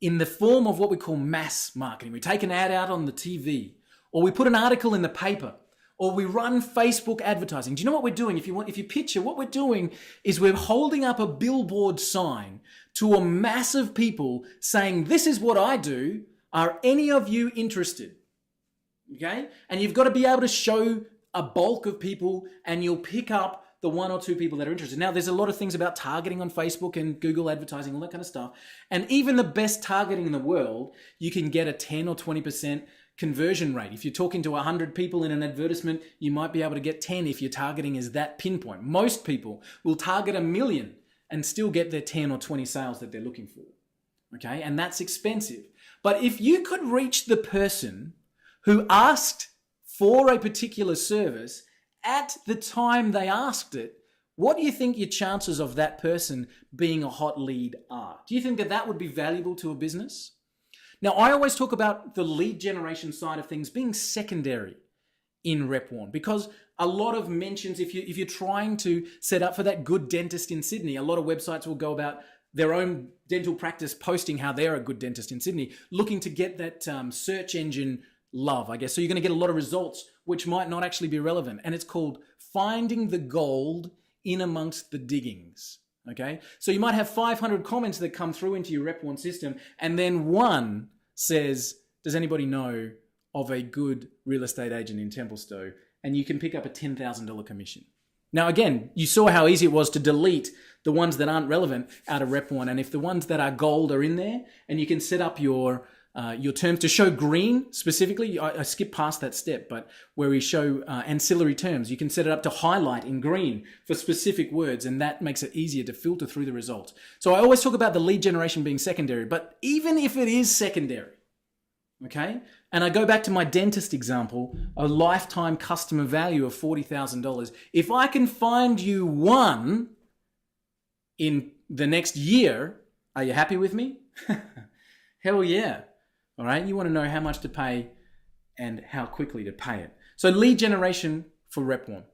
in the form of what we call mass marketing. We take an ad out on the TV, or we put an article in the paper, or we run Facebook advertising. Do you know what we're doing? If you picture, what we're doing is we're holding up a billboard sign to a mass of people saying, this is what I do. Are any of you interested? Okay? And you've got to be able to show a bulk of people, and you'll pick up the 1 or 2 people that are interested. Now, there's a lot of things about targeting on Facebook and Google advertising, all that kind of stuff. And even the best targeting in the world, you can get a 10 or 20% conversion rate. If you're talking to 100 people in an advertisement, you might be able to get 10 if your targeting is that pinpoint. Most people will target 1 million and still get their 10 or 20 sales that they're looking for. Okay, and that's expensive. But if you could reach the person who asked for a particular service at the time they asked it, what do you think your chances of that person being a hot lead are? Do you think that that would be valuable to a business? Now, I always talk about the lead generation side of things being secondary in RepOne, because a lot of mentions, if you're trying to set up for that good dentist in Sydney, a lot of websites will go about their own dental practice posting how they're a good dentist in Sydney, looking to get that search engine love, I guess. So you're going to get a lot of results which might not actually be relevant. And it's called finding the gold in amongst the diggings. Okay, so you might have 500 comments that come through into your RepOne system, and then one says, does anybody know of a good real estate agent in Templestowe? And you can pick up a $10,000 commission. Now, again, you saw how easy it was to delete the ones that aren't relevant out of RepOne. And if the ones that are gold are in there, and you can set up your terms to show green specifically. I skipped past that step, but where we show ancillary terms, you can set it up to highlight in green for specific words, and that makes it easier to filter through the results. So I always talk about the lead generation being secondary, but even if it is secondary, okay, and I go back to my dentist example, a lifetime customer value of $40,000. If I can find you one in the next year, are you happy with me? Hell yeah. All right, you want to know how much to pay and how quickly to pay it. So lead generation for RepOne.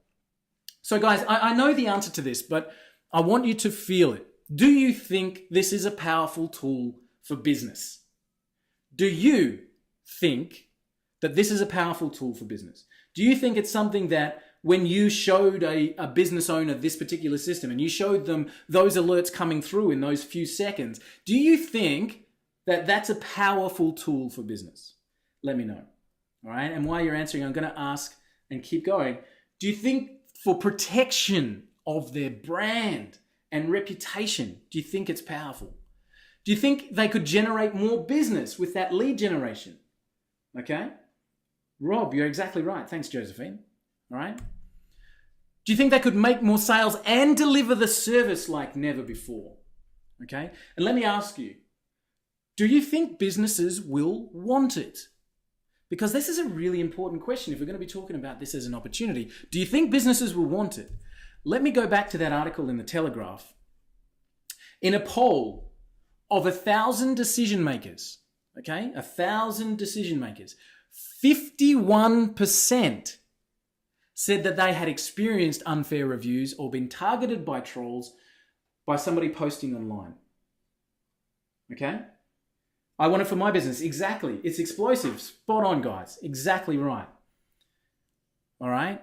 So guys, I know the answer to this, but I want you to feel it. Do you think this is a powerful tool for business? Do you think that this is a powerful tool for business? Do you think it's something that when you showed a business owner this particular system and you showed them those alerts coming through in those few seconds, do you think that that's a powerful tool for business? Let me know. All right. And while you're answering, I'm going to ask and keep going. Do you think for protection of their brand and reputation? Do you think it's powerful? Do you think they could generate more business with that lead generation? Okay. Rob, you're exactly right. Thanks, Josephine. All right. Do you think they could make more sales and deliver the service like never before? Okay. And let me ask you, do you think businesses will want it? Because this is a really important question if we're going to be talking about this as an opportunity. Do you think businesses will want it? Let me go back to that article in the Telegraph. In a poll of 1,000 decision makers, okay, 1,000 decision makers, 51% said that they had experienced unfair reviews or been targeted by trolls by somebody posting online. Okay? I want it for my business. Exactly. It's explosive. Spot on, guys. Exactly right. All right?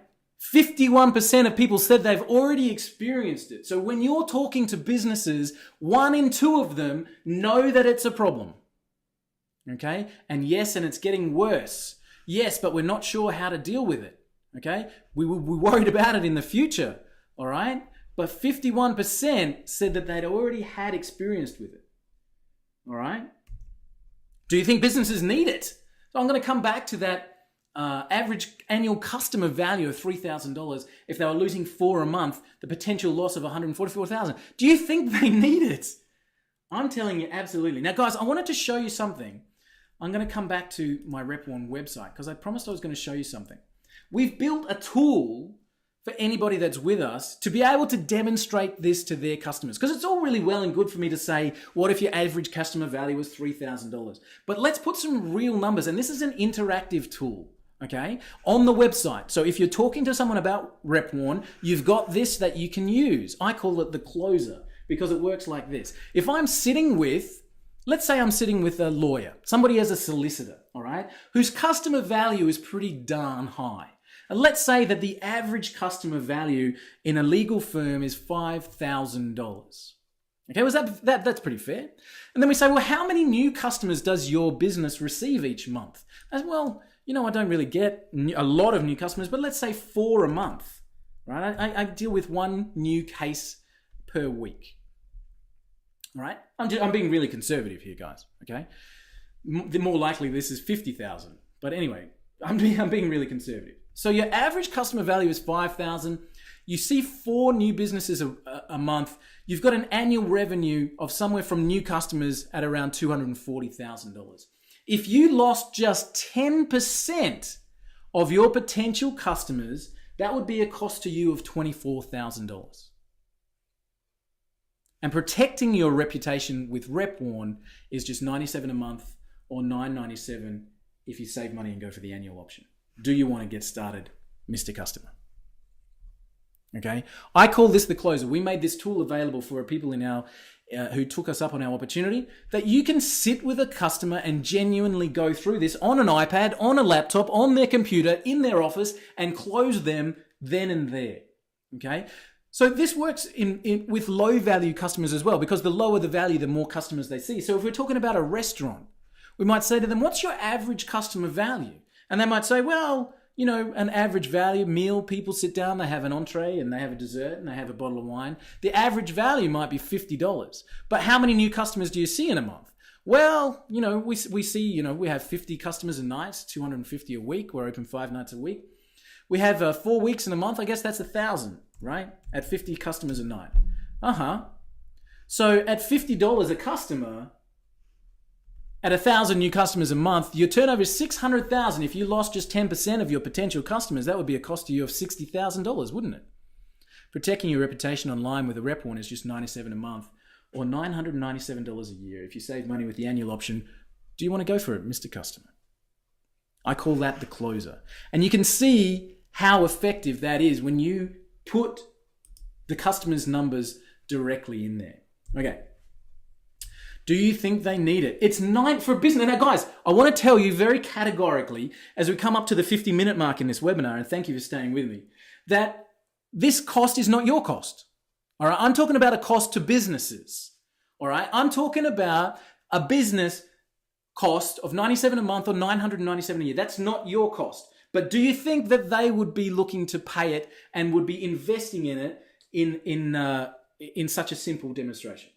51% of people said they've already experienced it. So when you're talking to businesses, 1 in 2 of them know that it's a problem. Okay? And yes, and it's getting worse. Yes, but we're not sure how to deal with it. Okay? We're worried about it in the future. All right? But 51% said that they'd already had experience with it. All right? Do you think businesses need it? So I'm going to come back to that average annual customer value of $3,000. If they were losing 4 a month, the potential loss of $144,000. Do you think they need it? I'm telling you, absolutely. Now, guys, I wanted to show you something. I'm going to come back to my RepOne website because I promised I was going to show you something. We've built a tool for anybody that's with us to be able to demonstrate this to their customers. Because it's all really well and good for me to say, what if your average customer value was $3,000? But let's put some real numbers. And this is an interactive tool, okay, on the website. So if you're talking to someone about RepOne, you've got this that you can use. I call it the closer because it works like this. If I'm sitting with, let's say I'm sitting with a lawyer, somebody as a solicitor, all right, whose customer value is pretty darn high. And let's say that the average customer value in a legal firm is $5,000. Okay, was that's pretty fair. And then we say, well, how many new customers does your business receive each month? As well, I don't really get a lot of new customers, but let's say 4 a month, right? I deal with 1 new case per week. All right, I'm being really conservative here, guys. Okay, the more likely this is 50,000, but anyway, I'm being really conservative. So your average customer value is 5,000. You see 4 new businesses a month. You've got an annual revenue of somewhere from new customers at around $240,000. If you lost just 10% of your potential customers, that would be a cost to you of $24,000. And protecting your reputation with RepOne is just $97 a month or $997 if you save money and go for the annual option. Do you want to get started, Mr. Customer? Okay, I call this the closer. We made this tool available for people in our who took us up on our opportunity, that you can sit with a customer and genuinely go through this on an iPad, on a laptop, on their computer, in their office, and close them then and there. Okay, so this works with low value customers as well, because the lower the value, the more customers they see. So if we're talking about a restaurant, we might say to them, what's your average customer value? And they might say, well, an average value meal, people sit down, they have an entree and they have a dessert and they have a bottle of wine. The average value might be $50. But how many new customers do you see in a month? Well, we see, we have 50 customers a night, 250 a week. We're open 5 nights a week. We have 4 weeks in a month. I guess that's 1,000, right? At 50 customers a night. So at $50 a customer, at 1,000 new customers a month, your turnover is $600,000. If you lost just 10% of your potential customers, that would be a cost to you of $60,000, wouldn't it? Protecting your reputation online with a RepOne is just $97 a month or $997 a year. If you save money with the annual option, do you want to go for it, Mr. Customer? I call that the closer. And you can see how effective that is when you put the customer's numbers directly in there. Okay. Do you think they need it? It's for business. Now, guys, I want to tell you very categorically, as we come up to the 50-minute mark in this webinar, and thank you for staying with me, that this cost is not your cost. All right, I'm talking about a cost to businesses. All right, I'm talking about a business cost of $97 a month or $997 a year. That's not your cost. But do you think that they would be looking to pay it and would be investing in it in such a simple demonstration?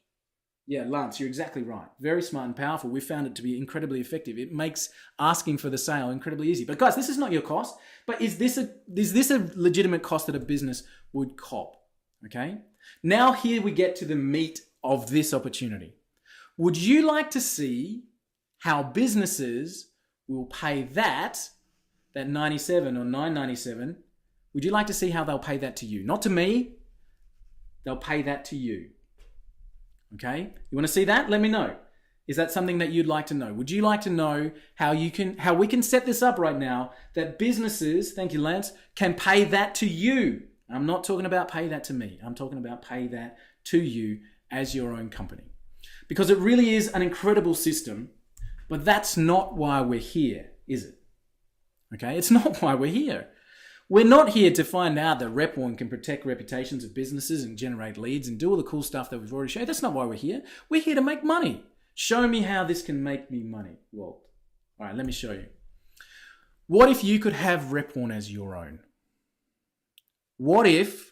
Yeah, Lance, you're exactly right. Very smart and powerful. We found it to be incredibly effective. It makes asking for the sale incredibly easy. But guys, this is not your cost. But is this a legitimate cost that a business would cop? Okay. Now here we get to the meat of this opportunity. Would you like to see how businesses will pay that 97 or 997? Would you like to see how they'll pay that to you? Not to me. They'll pay that to you. Okay? You want to see that? Let me know. Is that something that you'd like to know? Would you like to know how we can set this up right now that businesses, thank you Lance, can pay that to you? I'm not talking about pay that to me. I'm talking about pay that to you as your own company. Because it really is an incredible system, but that's not why we're here, is it? Okay? It's not why we're here. We're not here to find out that RepOne can protect reputations of businesses and generate leads and do all the cool stuff that we've already shown. That's not why we're here. We're here to make money. Show me how this can make me money, Walt. All right, let me show you. What if you could have RepOne as your own? What if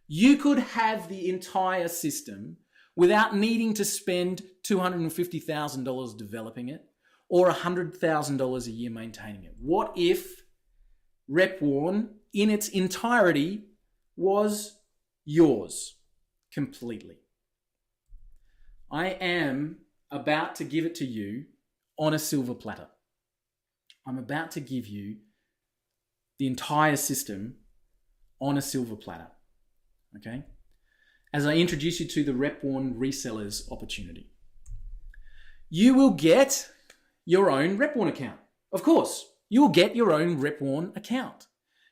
you could have the entire system without needing to spend $250,000 developing it or $100,000 a year maintaining it? What if RepOne in its entirety was yours completely? I am about to give it to you on a silver platter. I'm about to give you the entire system on a silver platter. Okay? As I introduce you to the RepOne resellers opportunity. You will get your own RepOne account. Of course, you will get your own RepOne account.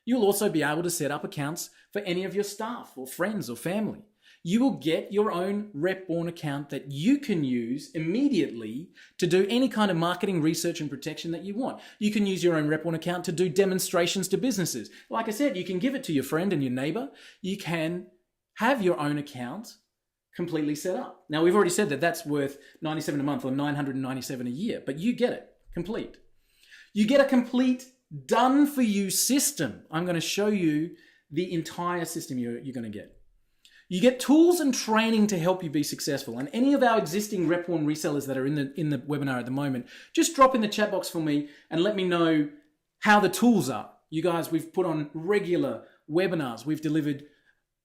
You'll also be able to set up accounts for any of your staff or friends or family. You will get your own RepOne account that you can use immediately to do any kind of marketing research and protection that you want. You can use your own RepOne account to do demonstrations to businesses. Like I said, you can give it to your friend and your neighbor. You can have your own account completely set up. Now, we've already said that that's worth $97 a month or $997 a year, but you get it complete. You get a complete done-for-you system. I'm going to show you the entire system you're going to get. You get tools and training to help you be successful. And any of our existing RepOne resellers that are in the webinar at the moment, just drop in the chat box for me and let me know how the tools are. You guys, we've put on regular webinars. We've delivered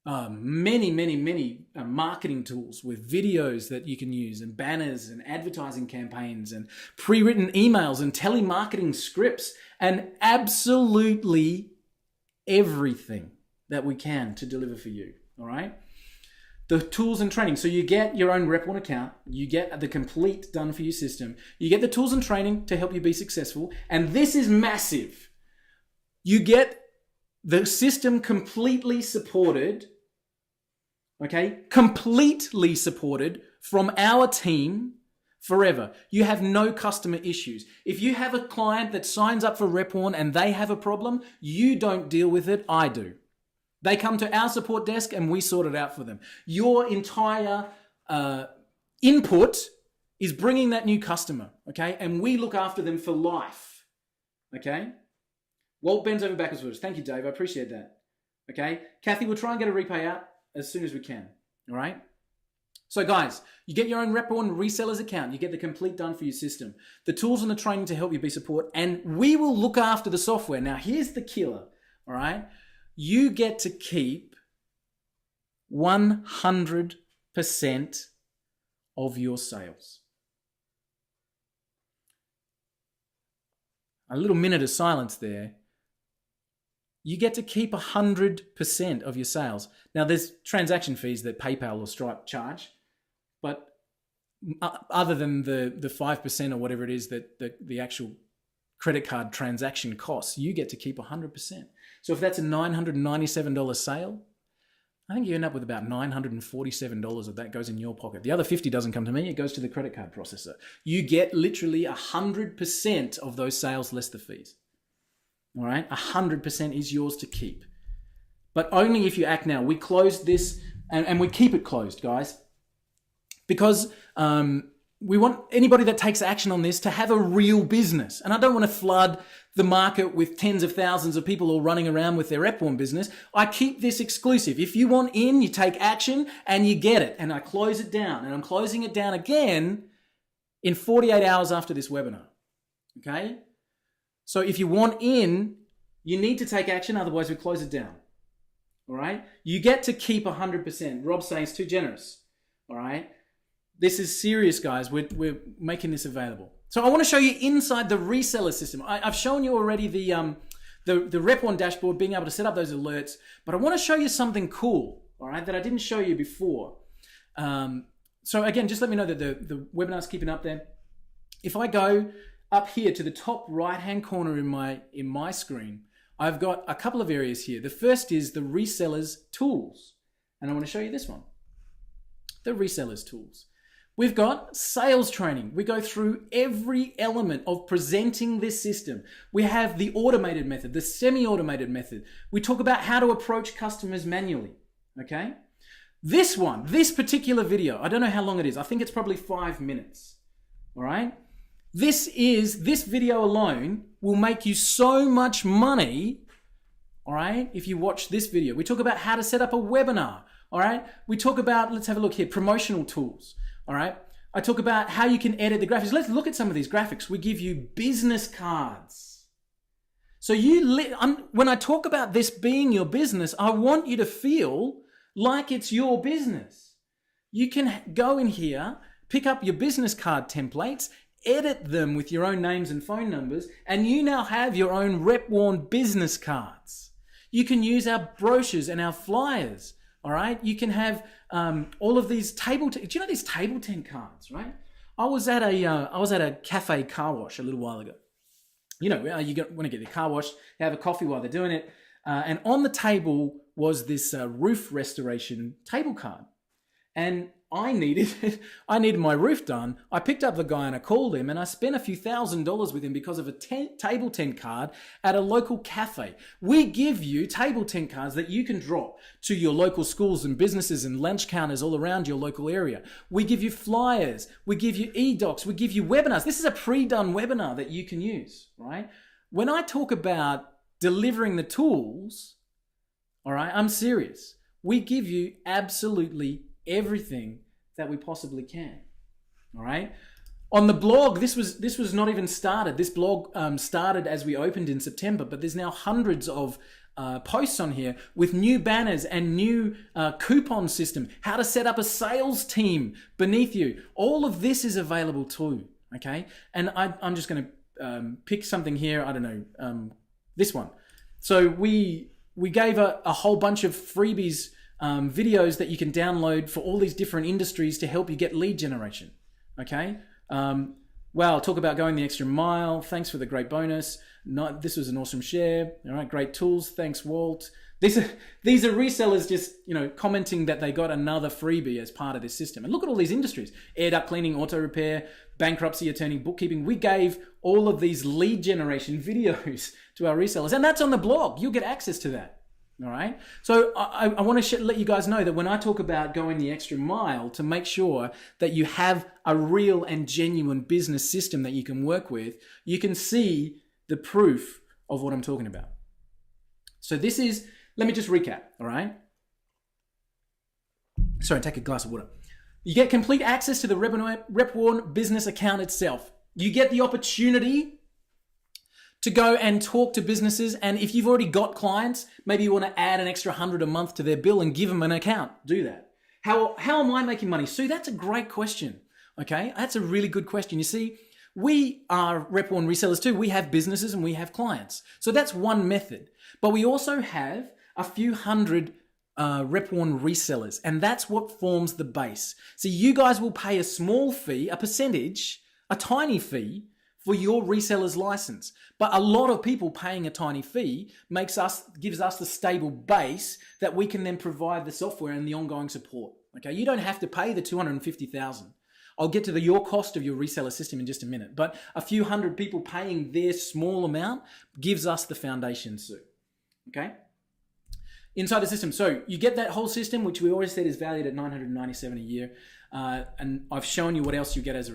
many marketing tools with videos that you can use and banners and advertising campaigns and pre-written emails and telemarketing scripts and absolutely everything that we can to deliver for you. All right? The tools and training. So you get your own RepOne account. You get the complete done-for-you system. You get the tools and training to help you be successful. And this is massive. You get the system completely supported, okay? Completely supported from our team forever. You have no customer issues. If you have a client that signs up for RepOne and they have a problem, you don't deal with it, I do. They come to our support desk and we sort it out for them. Your entire input is bringing that new customer, okay? And we look after them for life, okay? Walt bends over backwards with us. Thank you, Dave. I appreciate that, okay? Kathy, we'll try and get a repay out as soon as we can, all right? So guys, you get your own RepOne resellers account. You get the complete done-for-you system, the tools and the training to help you be support, and we will look after the software. Now, here's the killer, all right? You get to keep 100% of your sales. A little minute of silence there. You get to keep 100% of your sales. Now, there's transaction fees that PayPal or Stripe charge, but other than the 5% or whatever it is that the actual credit card transaction costs, you get to keep 100%. So if that's a $997 sale, I think you end up with about $947 of that goes in your pocket. The other $50 doesn't come to me, it goes to the credit card processor. You get literally 100% of those sales less the fees. All right, 100% is yours to keep. But only if you act now. We closed this and we keep it closed, guys. Because we want anybody that takes action on this to have a real business. And I don't want to flood the market with tens of thousands of people all running around with their Rep1 business. I keep this exclusive. If you want in, you take action and you get it. And I close it down. And I'm closing it down again in 48 hours after this webinar. Okay? So if you want in, you need to take action. Otherwise, we close it down. All right? You get to keep 100%. Rob's saying it's too generous. All right? This is serious, guys. We're making this available. So I want to show you inside the reseller system. I've shown you already the Rep1 dashboard, being able to set up those alerts, but I want to show you something cool, all right, that I didn't show you before. So again, just let me know that the webinar's keeping up there. If I go up here to the top right-hand corner in my screen, I've got a couple of areas here. The first is the resellers tools, and I want to show you this one, the resellers tools. We've got sales training. We go through every element of presenting this system. We have the automated method, the semi-automated method. We talk about how to approach customers manually, okay? This particular video, I don't know how long it is. I think it's probably 5 minutes, all right? This video alone will make you so much money, all right, if you watch this video. We talk about how to set up a webinar, all right? We talk about, let's have a look here, promotional tools. All right. I talk about how you can edit the graphics. Let's look at some of these graphics. We give you business cards. So when I talk about this being your business, I want you to feel like it's your business. You can go in here, pick up your business card templates, edit them with your own names and phone numbers, and you now have your own Rep1 business cards. You can use our brochures and our flyers. All right, you can have all of these do you know these table tent cards, right? I was at a cafe car wash a little while ago. You know, want to get your car washed, have a coffee while they're doing it, and on the table was this roof restoration table card, and I needed my roof done. I picked up the guy and I called him and I spent a few $1,000s with him because of a table tent card at a local cafe. We give you table tent cards that you can drop to your local schools and businesses and lunch counters all around your local area. We give you flyers. We give you e-docs. We give you webinars. This is a pre-done webinar that you can use, right? When I talk about delivering the tools, all right, I'm serious. We give you absolutely everything that we possibly can. All right. On the blog, this was not even started. This blog started as we opened in September, but there's now hundreds of posts on here with new banners and new coupon system, how to set up a sales team beneath you. All of this is available too. Okay. And I'm just going to pick something here. I don't know, this one. So we gave a whole bunch of freebies, videos that you can download for all these different industries to help you get lead generation. Okay. Wow. Talk about going the extra mile. Thanks for the great bonus. This was an awesome share. All right. Great tools. Thanks, Walt. These are resellers just, commenting that they got another freebie as part of this system. And look at all these industries: air duct cleaning, auto repair, bankruptcy attorney, bookkeeping. We gave all of these lead generation videos to our resellers, and that's on the blog. You'll get access to that. All right. So I want to let you guys know that when I talk about going the extra mile to make sure that you have a real and genuine business system that you can work with, you can see the proof of what I'm talking about. So let me just recap. All right. Sorry, take a glass of water. You get complete access to the Rep1 business account itself. You get the opportunity to go and talk to businesses, and if you've already got clients, maybe you want to add an extra $100 a month to their bill and give them an account. Do that. How am I making money? Sue, that's a great question. Okay, that's a really good question. You see, we are Rep1 resellers too. We have businesses and we have clients. So that's one method. But we also have a few hundred Rep1 resellers, and that's what forms the base. So you guys will pay a small fee, a percentage, a tiny fee for your reseller's license. But a lot of people paying a tiny fee gives us the stable base that we can then provide the software and the ongoing support. Okay, you don't have to pay the $250,000. I'll get to your cost of your reseller system in just a minute. But a few hundred people paying their small amount gives us the foundation, Sue. Okay. inside the system. So you get that whole system, which we always said is valued at $997 a year. And I've shown you what else you get as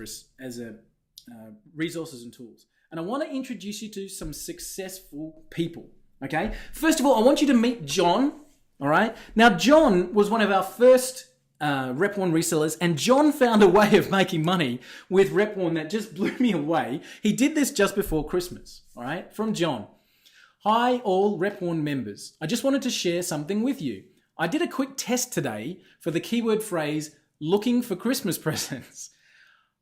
resources and tools. And I want to introduce you to some successful people. Okay. First of all, I want you to meet John. All right. Now, John was one of our first Rep One resellers, and John found a way of making money with Rep One that just blew me away. He did this just before Christmas. All right. From John. Hi, all Rep One members. I just wanted to share something with you. I did a quick test today for the keyword phrase looking for Christmas presents.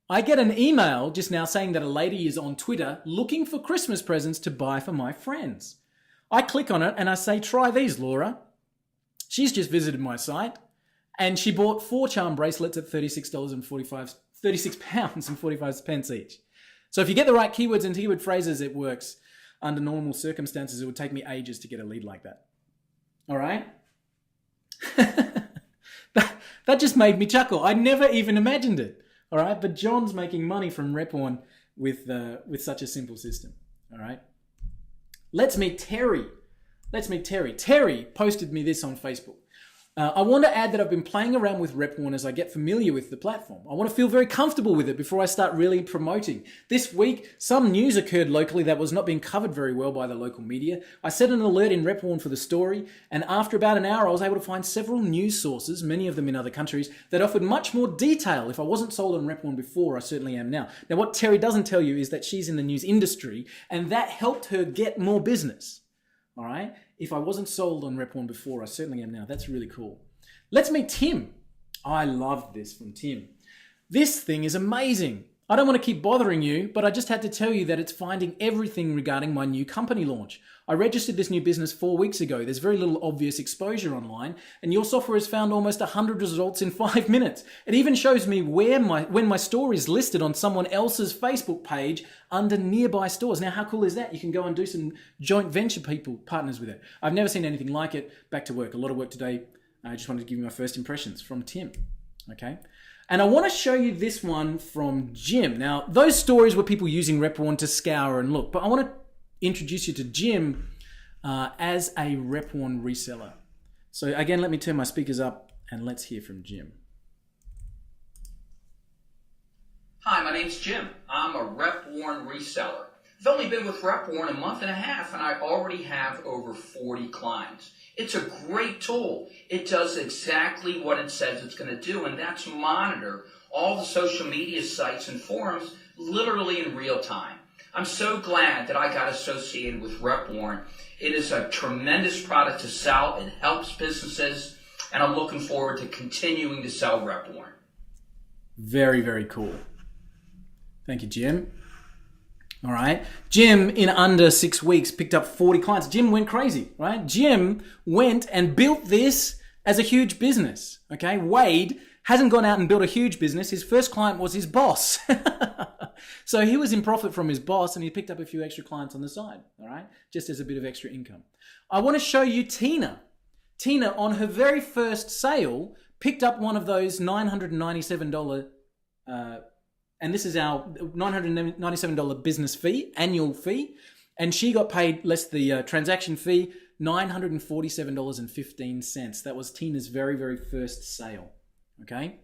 I get an email just now saying that a lady is on Twitter looking for Christmas presents to buy for my friends. I click on it and I say, try these, Laura. She's just visited my site and she bought 4 charm bracelets at £36.45 each. So if you get the right keywords and keyword phrases, it works. Under normal circumstances, it would take me ages to get a lead like that. All right? that just made me chuckle. I never even imagined it. All right? But John's making money from Rep One with such a simple system. All right? Let's meet Terry. Terry posted me this on Facebook. I want to add that I've been playing around with Rep One as I get familiar with the platform. I want to feel very comfortable with it before I start really promoting. This week, some news occurred locally that was not being covered very well by the local media. I set an alert in Rep One for the story, and after about an hour, I was able to find several news sources, many of them in other countries, that offered much more detail. If I wasn't sold on Rep One before, I certainly am now. Now, what Terry doesn't tell you is that she's in the news industry, and that helped her get more business. All right? If I wasn't sold on Rep One before, I certainly am now. That's really cool. Let's meet Tim. I love this from Tim. This thing is amazing. I don't want to keep bothering you, but I just had to tell you that it's finding everything regarding my new company launch. I registered this new business 4 weeks ago. There's very little obvious exposure online, and your software has found almost 100 results in 5 minutes. It even shows me when my store is listed on someone else's Facebook page under nearby stores. Now, how cool is that? You can go and do some joint venture partners with it. I've never seen anything like it. Back to work. A lot of work today. I just wanted to give you my first impressions from Tim. Okay. And I want to show you this one from Jim. Now, those stories were people using Rep One to scour and look, but I want to introduce you to Jim as a Rep One reseller. So again, let me turn my speakers up and let's hear from Jim. Hi, my name's Jim. I'm a Rep One reseller. I've only been with Rep One a month and a half, and I already have over 40 clients. It's a great tool. It does exactly what it says it's going to do, and that's monitor all the social media sites and forums literally in real time. I'm so glad that I got associated with Rep One. It is a tremendous product to sell. It helps businesses, and I'm looking forward to continuing to sell Rep One. Very, very cool. Thank you, Jim. All right. Jim, in under 6 weeks, picked up 40 clients. Jim went crazy, right? Jim went and built this as a huge business, okay? Wade hasn't gone out and built a huge business. His first client was his boss. So he was in profit from his boss and he picked up a few extra clients on the side, all right? Just as a bit of extra income. I want to show you Tina. Tina, on her very first sale, picked up one of those $997 and this is our $997 business fee, annual fee. And she got paid less the transaction fee, $947.15. That was Tina's very, very first sale. Okay?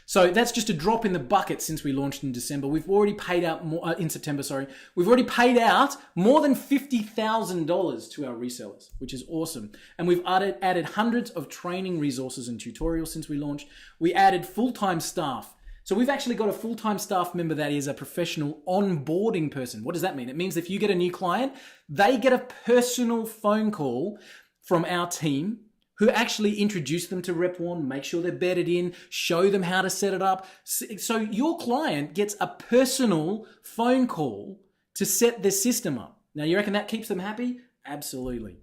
So that's just a drop in the bucket since we launched in December. We've already paid out more, in September, sorry. We've already paid out more than $50,000 to our resellers, which is awesome. And we've added hundreds of training resources and tutorials since we launched. We added full-time staff. So we've actually got a full-time staff member that is a professional onboarding person. What does that mean? It means if you get a new client, they get a personal phone call from our team who actually introduce them to Rep One, make sure they're bedded in, show them how to set it up. So your client gets a personal phone call to set their system up. Now, you reckon that keeps them happy? Absolutely.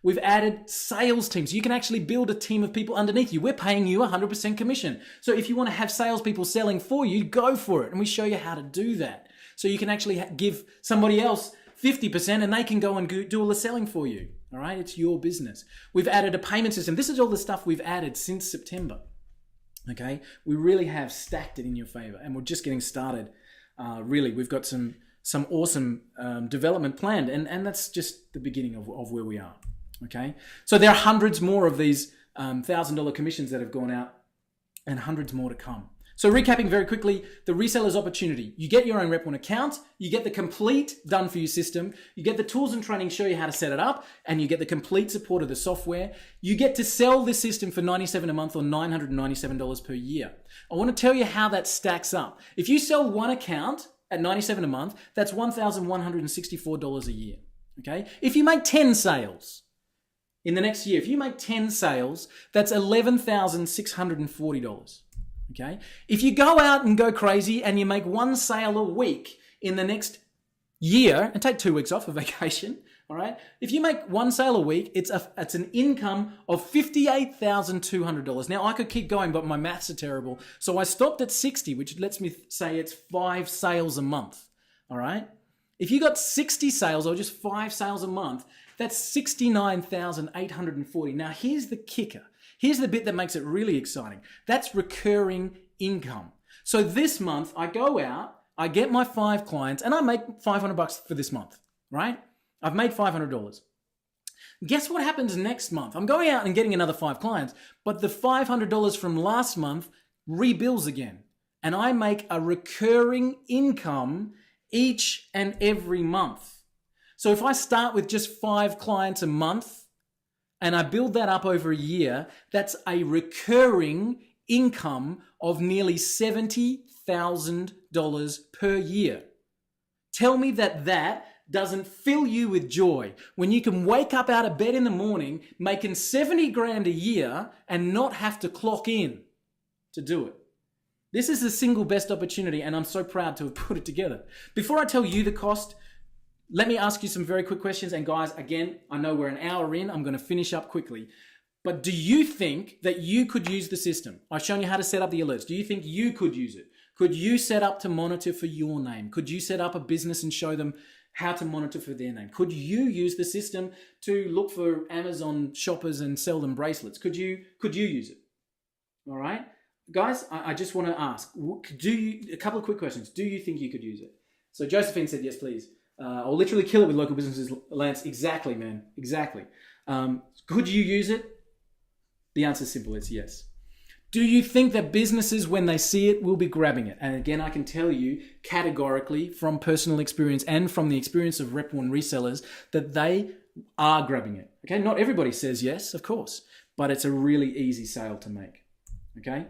We've added sales teams. You can actually build a team of people underneath you. We're paying you 100% commission. So if you want to have salespeople selling for you, go for it. And we show you how to do that. So you can actually give somebody else 50% and they can go and do all the selling for you. All right? It's your business. We've added a payment system. This is all the stuff we've added since September. Okay? We really have stacked it in your favor. And we're just getting started. Really, we've got some awesome development planned. And that's just the beginning of where we are. Okay, so there are hundreds more of these $1,000 commissions that have gone out, and hundreds more to come. So recapping very quickly, the reseller's opportunity. You get your own Rep One account, you get the complete done for you system, you get the tools and training show you how to set it up, and you get the complete support of the software. You get to sell this system for $97 a month or $997 per year. I want to tell you how that stacks up. If you sell one account at $97 a month, that's $1,164 a year. Okay? If you make 10 sales in the next year, if you make 10 sales, that's $11,640. Okay? If you go out and go crazy and you make one sale a week in the next year and take 2 weeks off for vacation, all right? If you make one sale a week, it's an income of $58,200. Now, I could keep going, but my maths are terrible. So I stopped at 60, which lets me say it's 5 sales a month, all right? If you got 60 sales or just 5 sales a month, that's $69,840. Now, here's the kicker. Here's the bit that makes it really exciting. That's recurring income. So this month, I go out, I get my 5 clients, and I make $500 for this month, right? I've made $500. Guess what happens next month? I'm going out and getting another 5 clients, but the $500 from last month rebills again. And I make a recurring income each and every month. So if I start with just 5 clients a month, and I build that up over a year, that's a recurring income of nearly $70,000 per year. Tell me that doesn't fill you with joy when you can wake up out of bed in the morning making 70 grand a year and not have to clock in to do it. This is the single best opportunity, and I'm so proud to have put it together. Before I tell you the cost, let me ask you some very quick questions. And guys, again, I know we're an hour in. I'm going to finish up quickly. But do you think that you could use the system? I've shown you how to set up the alerts. Do you think you could use it? Could you set up to monitor for your name? Could you set up a business and show them how to monitor for their name? Could you use the system to look for Amazon shoppers and sell them bracelets? Could you use it? All right. Guys, I just want to ask, a couple of quick questions. Do you think you could use it? So Josephine said, yes, please. I'll literally kill it with local businesses, Lance. Exactly, man. Exactly. Could you use it? The answer is simple. It's yes. Do you think that businesses, when they see it, will be grabbing it? And again, I can tell you categorically from personal experience and from the experience of Rep One resellers that they are grabbing it. Okay. Not everybody says yes, of course, but it's a really easy sale to make. Okay.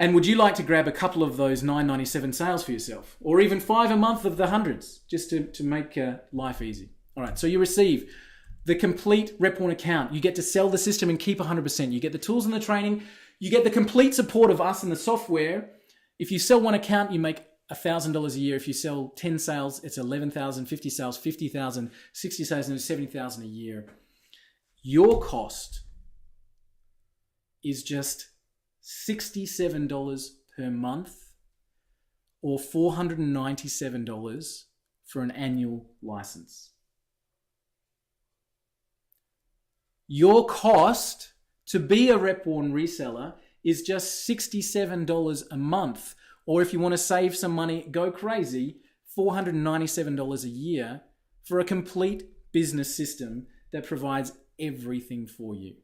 And would you like to grab a couple of those $997 sales for yourself? Or even 5 a month of the hundreds, just to make life easy? All right, so you receive the complete Rep One account. You get to sell the system and keep 100%. You get the tools and the training. You get the complete support of us and the software. If you sell one account, you make $1,000 a year. If you sell 10 sales, it's $11,000, 50 sales, $50,000, 60 sales, and $70,000 a year. Your cost is just $67 per month or $497 for an annual license. Your cost to be a Rep One reseller is just $67 a month, or if you want to save some money, go crazy, $497 a year for a complete business system that provides everything for you.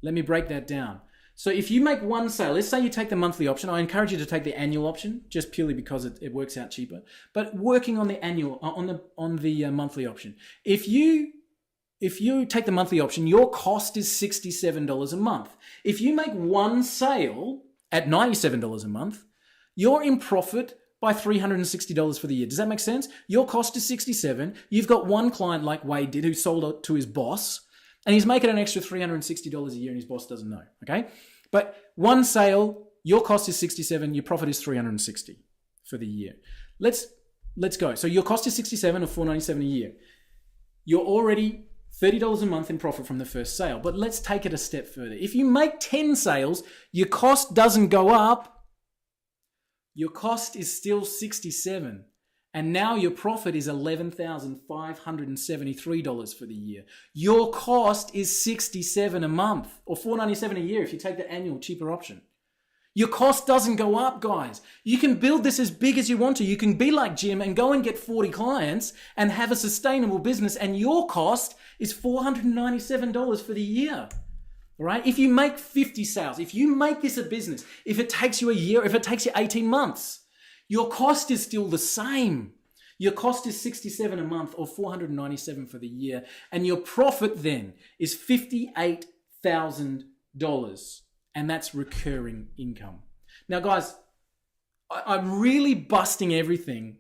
Let me break that down. So if you make one sale, let's say you take the monthly option. I encourage you to take the annual option just purely because it works out cheaper. But working on the annual, on the monthly option, if you take the monthly option, your cost is $67 a month. If you make one sale at $97 a month, you're in profit by $360 for the year. Does that make sense? Your cost is $67. You've got one client like Wade did who sold it to his boss, and he's making an extra $360 a year and his boss doesn't know, okay? But one sale, your cost is $67, your profit is $360 for the year. Let's go. So your cost is $67 or $497 a year. You're already $30 a month in profit from the first sale. But let's take it a step further. If you make 10 sales, your cost doesn't go up. Your cost is still $67. And now your profit is $11,573 for the year. Your cost is $67 a month or $497 a year if you take the annual cheaper option. Your cost doesn't go up, guys. You can build this as big as you want to. You can be like Jim and go and get 40 clients and have a sustainable business, and your cost is $497 for the year. All right? If you make 50 sales, if you make this a business, if it takes you a year, if it takes you 18 months, your cost is still the same. Your cost is $67 a month or $497 for the year, and your profit then is $58,000. And that's recurring income. Now, guys, I'm really busting everything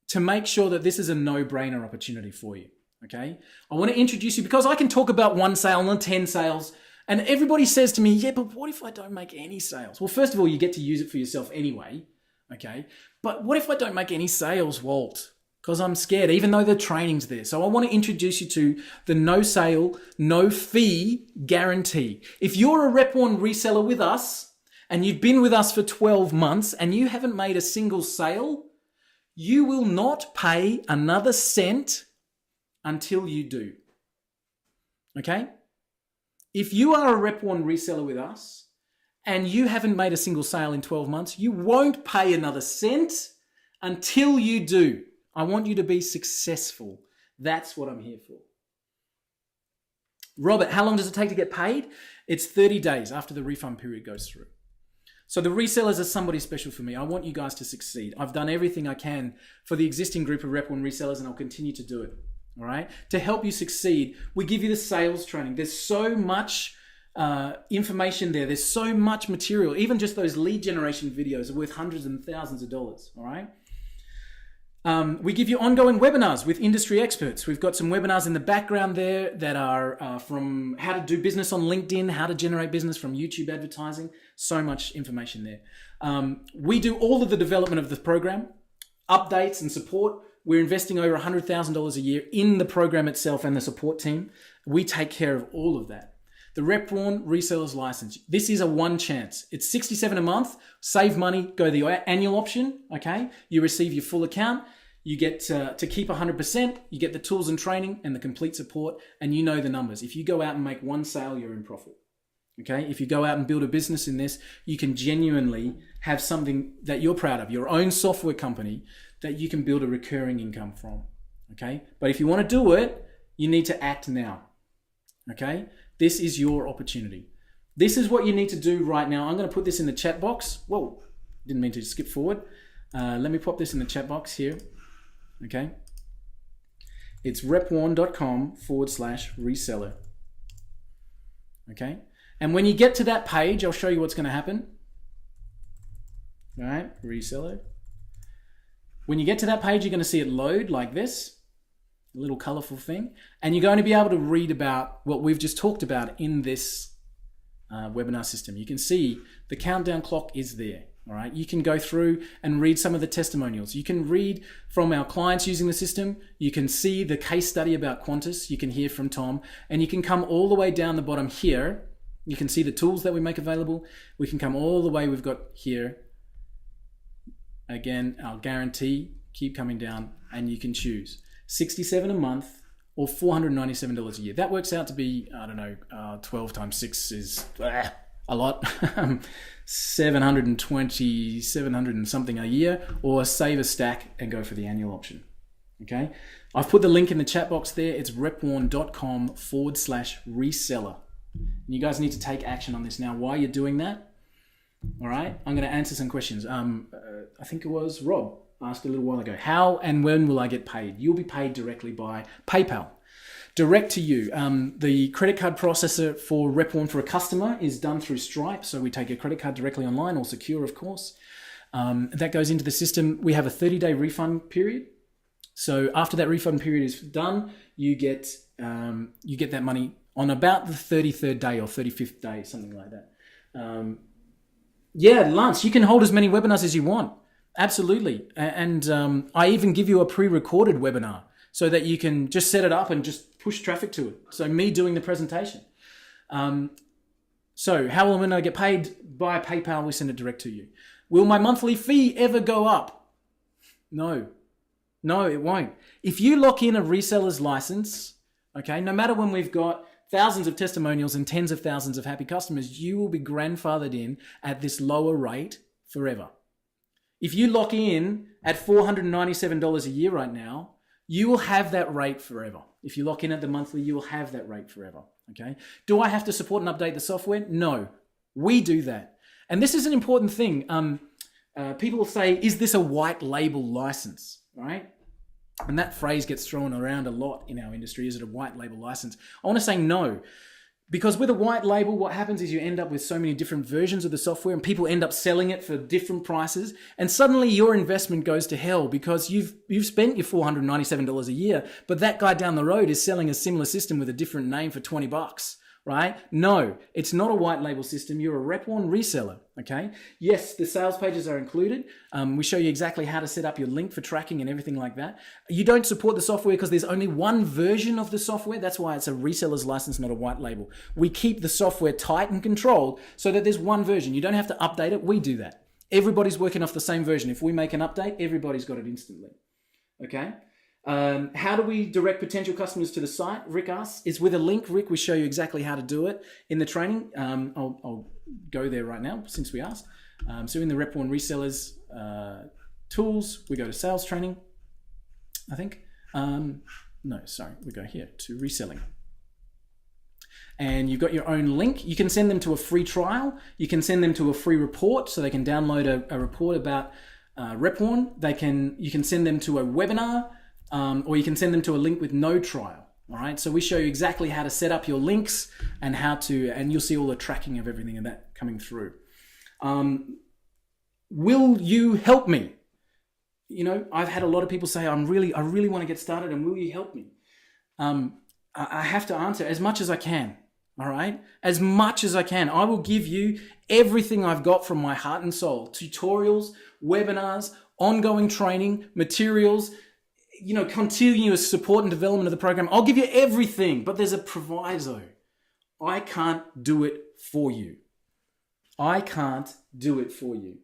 to make sure that this is a no-brainer opportunity for you, okay? I want to introduce you because I can talk about 1 sale and 10 sales, and everybody says to me, yeah, but what if I don't make any sales? Well, first of all, you get to use it for yourself anyway, okay? But what if I don't make any sales, Walt? Because I'm scared, even though the training's there. So I want to introduce you to the no sale, no fee guarantee. If you're a Rep One reseller with us and you've been with us for 12 months and you haven't made a single sale, you will not pay another cent until you do. Okay? If you are a Rep One reseller with us and you haven't made a single sale in 12 months, you won't pay another cent until you do. I want you to be successful. That's what I'm here for. Robert, how long does it take to get paid? It's 30 days after the refund period goes through. So the resellers are somebody special for me. I want you guys to succeed. I've done everything I can for the existing group of Rep One resellers, and I'll continue to do it. All right? To help you succeed, we give you the sales training. There's so much information there. There's so much material. Even just those lead generation videos are worth hundreds and thousands of dollars. All right? We give you ongoing webinars with industry experts. We've got some webinars in the background there that are from how to do business on LinkedIn, how to generate business from YouTube advertising. So much information there. We do all of the development of the program, updates and support. We're investing over $100,000 a year in the program itself and the support team. We take care of all of that. The Rep One Reseller's License. This is a one chance. It's $67 a month. Save money. Go the annual option. Okay. You receive your full account. You get to keep 100%. You get the tools and training and the complete support. And you know the numbers. If you go out and make 1 sale, you're in profit. Okay. If you go out and build a business in this, you can genuinely have something that you're proud of, your own software company that you can build a recurring income from. Okay. But if you want to do it, you need to act now. Okay. This is your opportunity. This is what you need to do right now. I'm going to put this in the chat box. Whoa, didn't mean to skip forward. Let me pop this in the chat box here. Okay. It's repone.com/reseller. Okay. And when you get to that page, I'll show you what's going to happen. All right, reseller. When you get to that page, you're going to see it load like this. A little colorful thing, and you're going to be able to read about what we've just talked about in this webinar system. You can see the countdown clock is there. All right, you can go through and read some of the testimonials. You can read from our clients using the system. You can see the case study about Qantas. You can hear from Tom, and you can come all the way down the bottom here. You can see the tools that we make available. We can come all the way. We've got here again our guarantee. Keep coming down, and you can choose $67 a month or $497 a year. That works out to be, I don't know, 12 times 6 is a lot. 720, 700 and something a year, or save a stack and go for the annual option. Okay. I've put the link in the chat box there. It's repone.com/reseller. And you guys need to take action on this now. While you're doing that, all right, I'm going to answer some questions. I think it was Rob asked a little while ago, how and when will I get paid? You'll be paid directly by PayPal, direct to you. The credit card processor for Rep One for a customer is done through Stripe. So we take your credit card directly online, or secure, of course. That goes into the system. We have a 30-day refund period. So after that refund period is done, you get that money on about the 33rd day or 35th day, something like that. Lance, you can hold as many webinars as you want. Absolutely. And I even give you a pre-recorded webinar so that you can just set it up and just push traffic to it. So me doing the presentation. So how will I get paid? By PayPal, we send it direct to you. Will my monthly fee ever go up? No, it won't. If you lock in a reseller's license, okay, no matter when we've got thousands of testimonials and tens of thousands of happy customers, you will be grandfathered in at this lower rate forever. If you lock in at $497 a year right now, you will have that rate forever. If you lock in at the monthly, you will have that rate forever. Okay. Do I have to support and update the software? No, we do that. And this is an important thing. People will say, is this a white label license? Right? And that phrase gets thrown around a lot in our industry. Is it a white label license? I want to say no. Because with a white label, what happens is you end up with so many different versions of the software and people end up selling it for different prices. And suddenly your investment goes to hell because you've spent your $497 a year, but that guy down the road is selling a similar system with a different name for $20. Right? No, it's not a white label system. You're a RepOne reseller. Okay. Yes, the sales pages are included. We show you exactly how to set up your link for tracking and everything like that. You don't support the software because there's only one version of the software. That's why it's a reseller's license, not a white label. We keep the software tight and controlled so that there's one version. You don't have to update it. We do that. Everybody's working off the same version. If we make an update, everybody's got it instantly. Okay. How do we direct potential customers to the site? Rick asks. It's with a link. Rick, we show you exactly how to do it in the training. I'll go there right now since we asked. So in the RepOne resellers tools, we go to sales training, I think. No, sorry, we go here to reselling. And you've got your own link. You can send them to a free trial. You can send them to a free report so they can download a report about RepOne. You can send them to a webinar. Or you can send them to a link with no trial. All right. So we show you exactly how to set up your links and and you'll see all the tracking of everything and that coming through. Will you help me? You know, I've had a lot of people say, I really want to get started and will you help me? I have to answer as much as I can. All right. As much as I can. I will give you everything I've got from my heart and soul, tutorials, webinars, ongoing training, materials, continuous support and development of the program. I'll give you everything, but there's a proviso. I can't do it for you. I can't do it for you.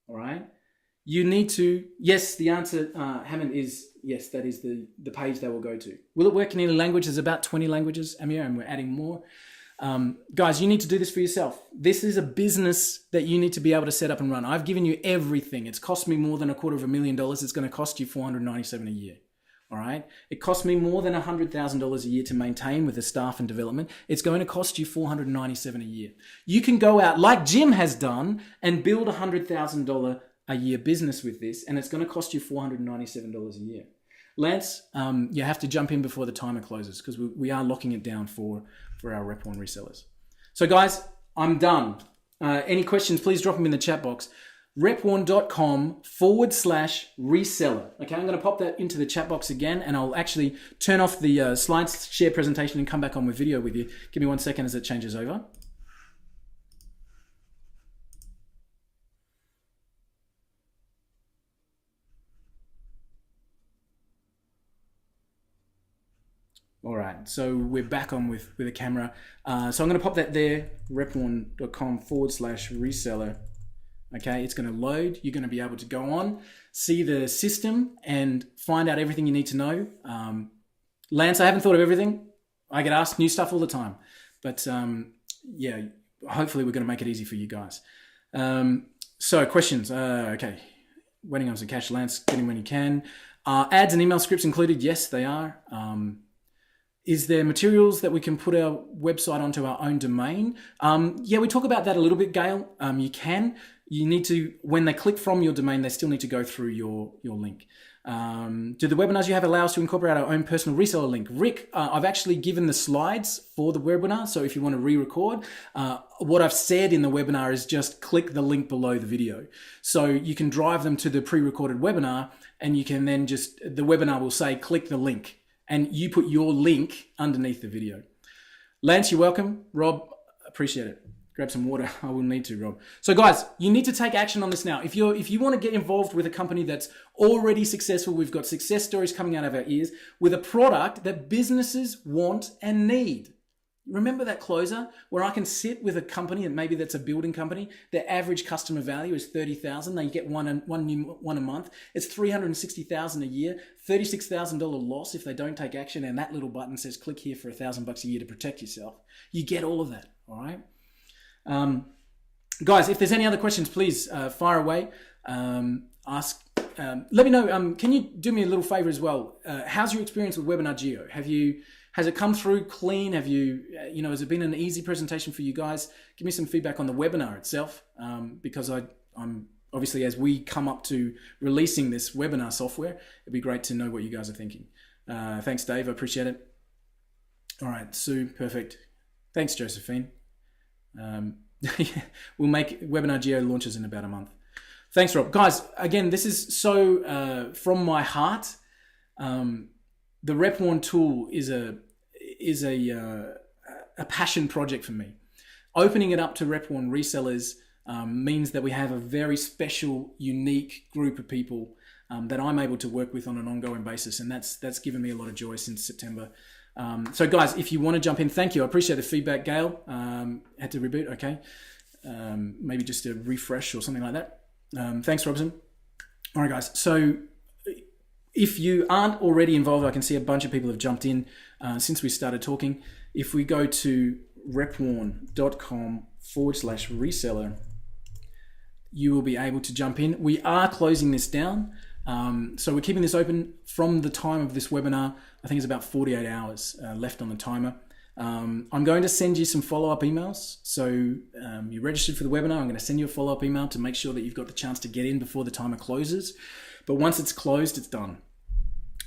All right? You need to, yes, the answer, Hammond, is yes, that is the page they will go to. Will it work in any language? There's about 20 languages, Amir, and we're adding more. Guys, you need to do this for yourself. This is a business that you need to be able to set up and run. I've given you everything. It's cost me more than $250,000. It's going to cost you $497 a year. All right. It cost me more than $100,000 a year to maintain with the staff and development. It's going to cost you $497 a year. You can go out like Jim has done and build $100,000 a year business with this, and it's going to cost you $497 a year. Lance, you have to jump in before the timer closes because we are locking it down for our RepOne resellers. So guys, I'm done. Any questions, please drop them in the chat box. repone.com/reseller. Okay, I'm going to pop that into the chat box again and I'll actually turn off the slides share presentation and come back on with video with you. Give me 1 second as it changes over. All right, so we're back on with a camera. So I'm going to pop that there, repone.com/reseller. Okay, it's going to load. You're going to be able to go on, see the system, and find out everything you need to know. Lance, I haven't thought of everything. I get asked new stuff all the time. But yeah, hopefully we're going to make it easy for you guys. So questions. Okay, waiting on some cash. Lance, getting when you can. Ads and email scripts included? Yes, they are. Is there materials that we can put our website onto our own domain? Yeah, we talk about that a little bit, Gail. You need to, when they click from your domain, they still need to go through your link. Do the webinars you have allow us to incorporate our own personal reseller link? Rick, I've actually given the slides for the webinar, so if you want to re-record, what I've said in the webinar is just click the link below the video. So you can drive them to the pre-recorded webinar, and you can then the webinar will say, click the link. And you put your link underneath the video. Lance, you're welcome. Rob, appreciate it. Grab some water. I will need to, Rob. So guys, you need to take action on this now. If you want to get involved with a company that's already successful, we've got success stories coming out of our ears with a product that businesses want and need. Remember that closer where I can sit with a company, and maybe that's a building company. Their average customer value is 30,000. They get one a month. It's 360,000 a year. $36,000 loss if they don't take action. And that little button says click here for $1,000 a year to protect yourself. You get all of that. All right, guys. If there's any other questions, please fire away. Ask. Let me know. Can you do me a little favor as well? How's your experience with Webinar Geo? Has it come through clean? Has it been an easy presentation for you guys? Give me some feedback on the webinar itself, because I'm obviously, as we come up to releasing this webinar software, it'd be great to know what you guys are thinking. Thanks, Dave. I appreciate it. All right, Sue, perfect. Thanks, Josephine. We'll make Webinar Geo launches in about a month. Thanks, Rob. Guys, again, this is so from my heart. The RepWarn tool is a passion project for me. Opening it up to RepWarn resellers means that we have a very special, unique group of people that I'm able to work with on an ongoing basis, and that's given me a lot of joy since September. So, guys, if you want to jump in, thank you. I appreciate the feedback, Gail. Had to reboot, okay. Maybe just a refresh or something like that. Thanks, Robson. All right, guys. So, if you aren't already involved, I can see a bunch of people have jumped in since we started talking. If we go to repwarn.com/reseller, you will be able to jump in. We are closing this down. So we're keeping this open from the time of this webinar. I think it's about 48 hours left on the timer. I'm going to send you some follow-up emails. So you registered for the webinar. I'm going to send you a follow-up email to make sure that you've got the chance to get in before the timer closes. But once it's closed, it's done.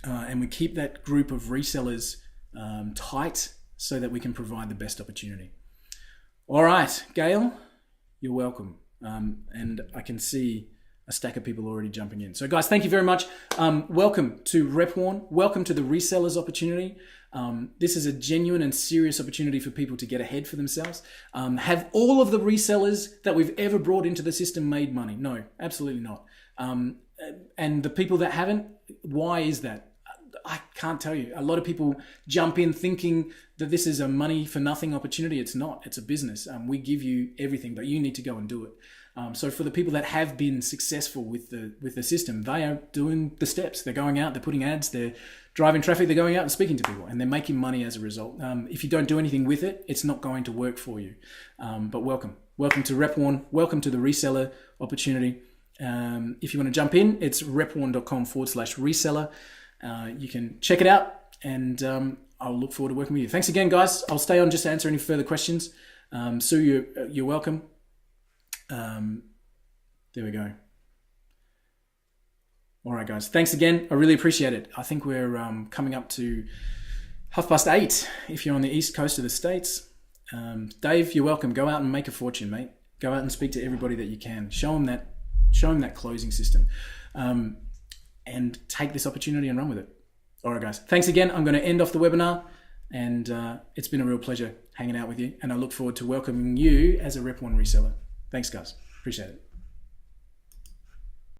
And we keep that group of resellers tight so that we can provide the best opportunity. All right, Gail, you're welcome. And I can see a stack of people already jumping in. So guys, thank you very much. Welcome to RepWarn. Welcome to the resellers opportunity. This is a genuine and serious opportunity for people to get ahead for themselves. Have all of the resellers that we've ever brought into the system made money? No, absolutely not. And the people that haven't, why is that? I can't tell you. A lot of people jump in thinking that this is a money for nothing opportunity. It's not. It's a business. We give you everything, but you need to go and do it. So for the people that have been successful with the system, they are doing the steps. They're going out, they're putting ads, they're driving traffic, they're going out and speaking to people, and they're making money as a result. If you don't do anything with it, it's not going to work for you. But welcome to RepWarn. Welcome to the reseller opportunity. If you want to jump in, it's repwarn.com/reseller. You can check it out, and I'll look forward to working with you. Thanks again, guys. I'll stay on just to answer any further questions. Sue, you're welcome. There we go. All right, guys. Thanks again. I really appreciate it. I think we're coming up to 8:30 if you're on the east coast of the States. Dave, you're welcome. Go out and make a fortune, mate. Go out and speak to everybody that you can. Show them that closing system. And take this opportunity and run with it. All right, guys. Thanks again. I'm going to end off the webinar, and it's been a real pleasure hanging out with you, and I look forward to welcoming you as a RepWarn reseller. Thanks, guys. Appreciate it.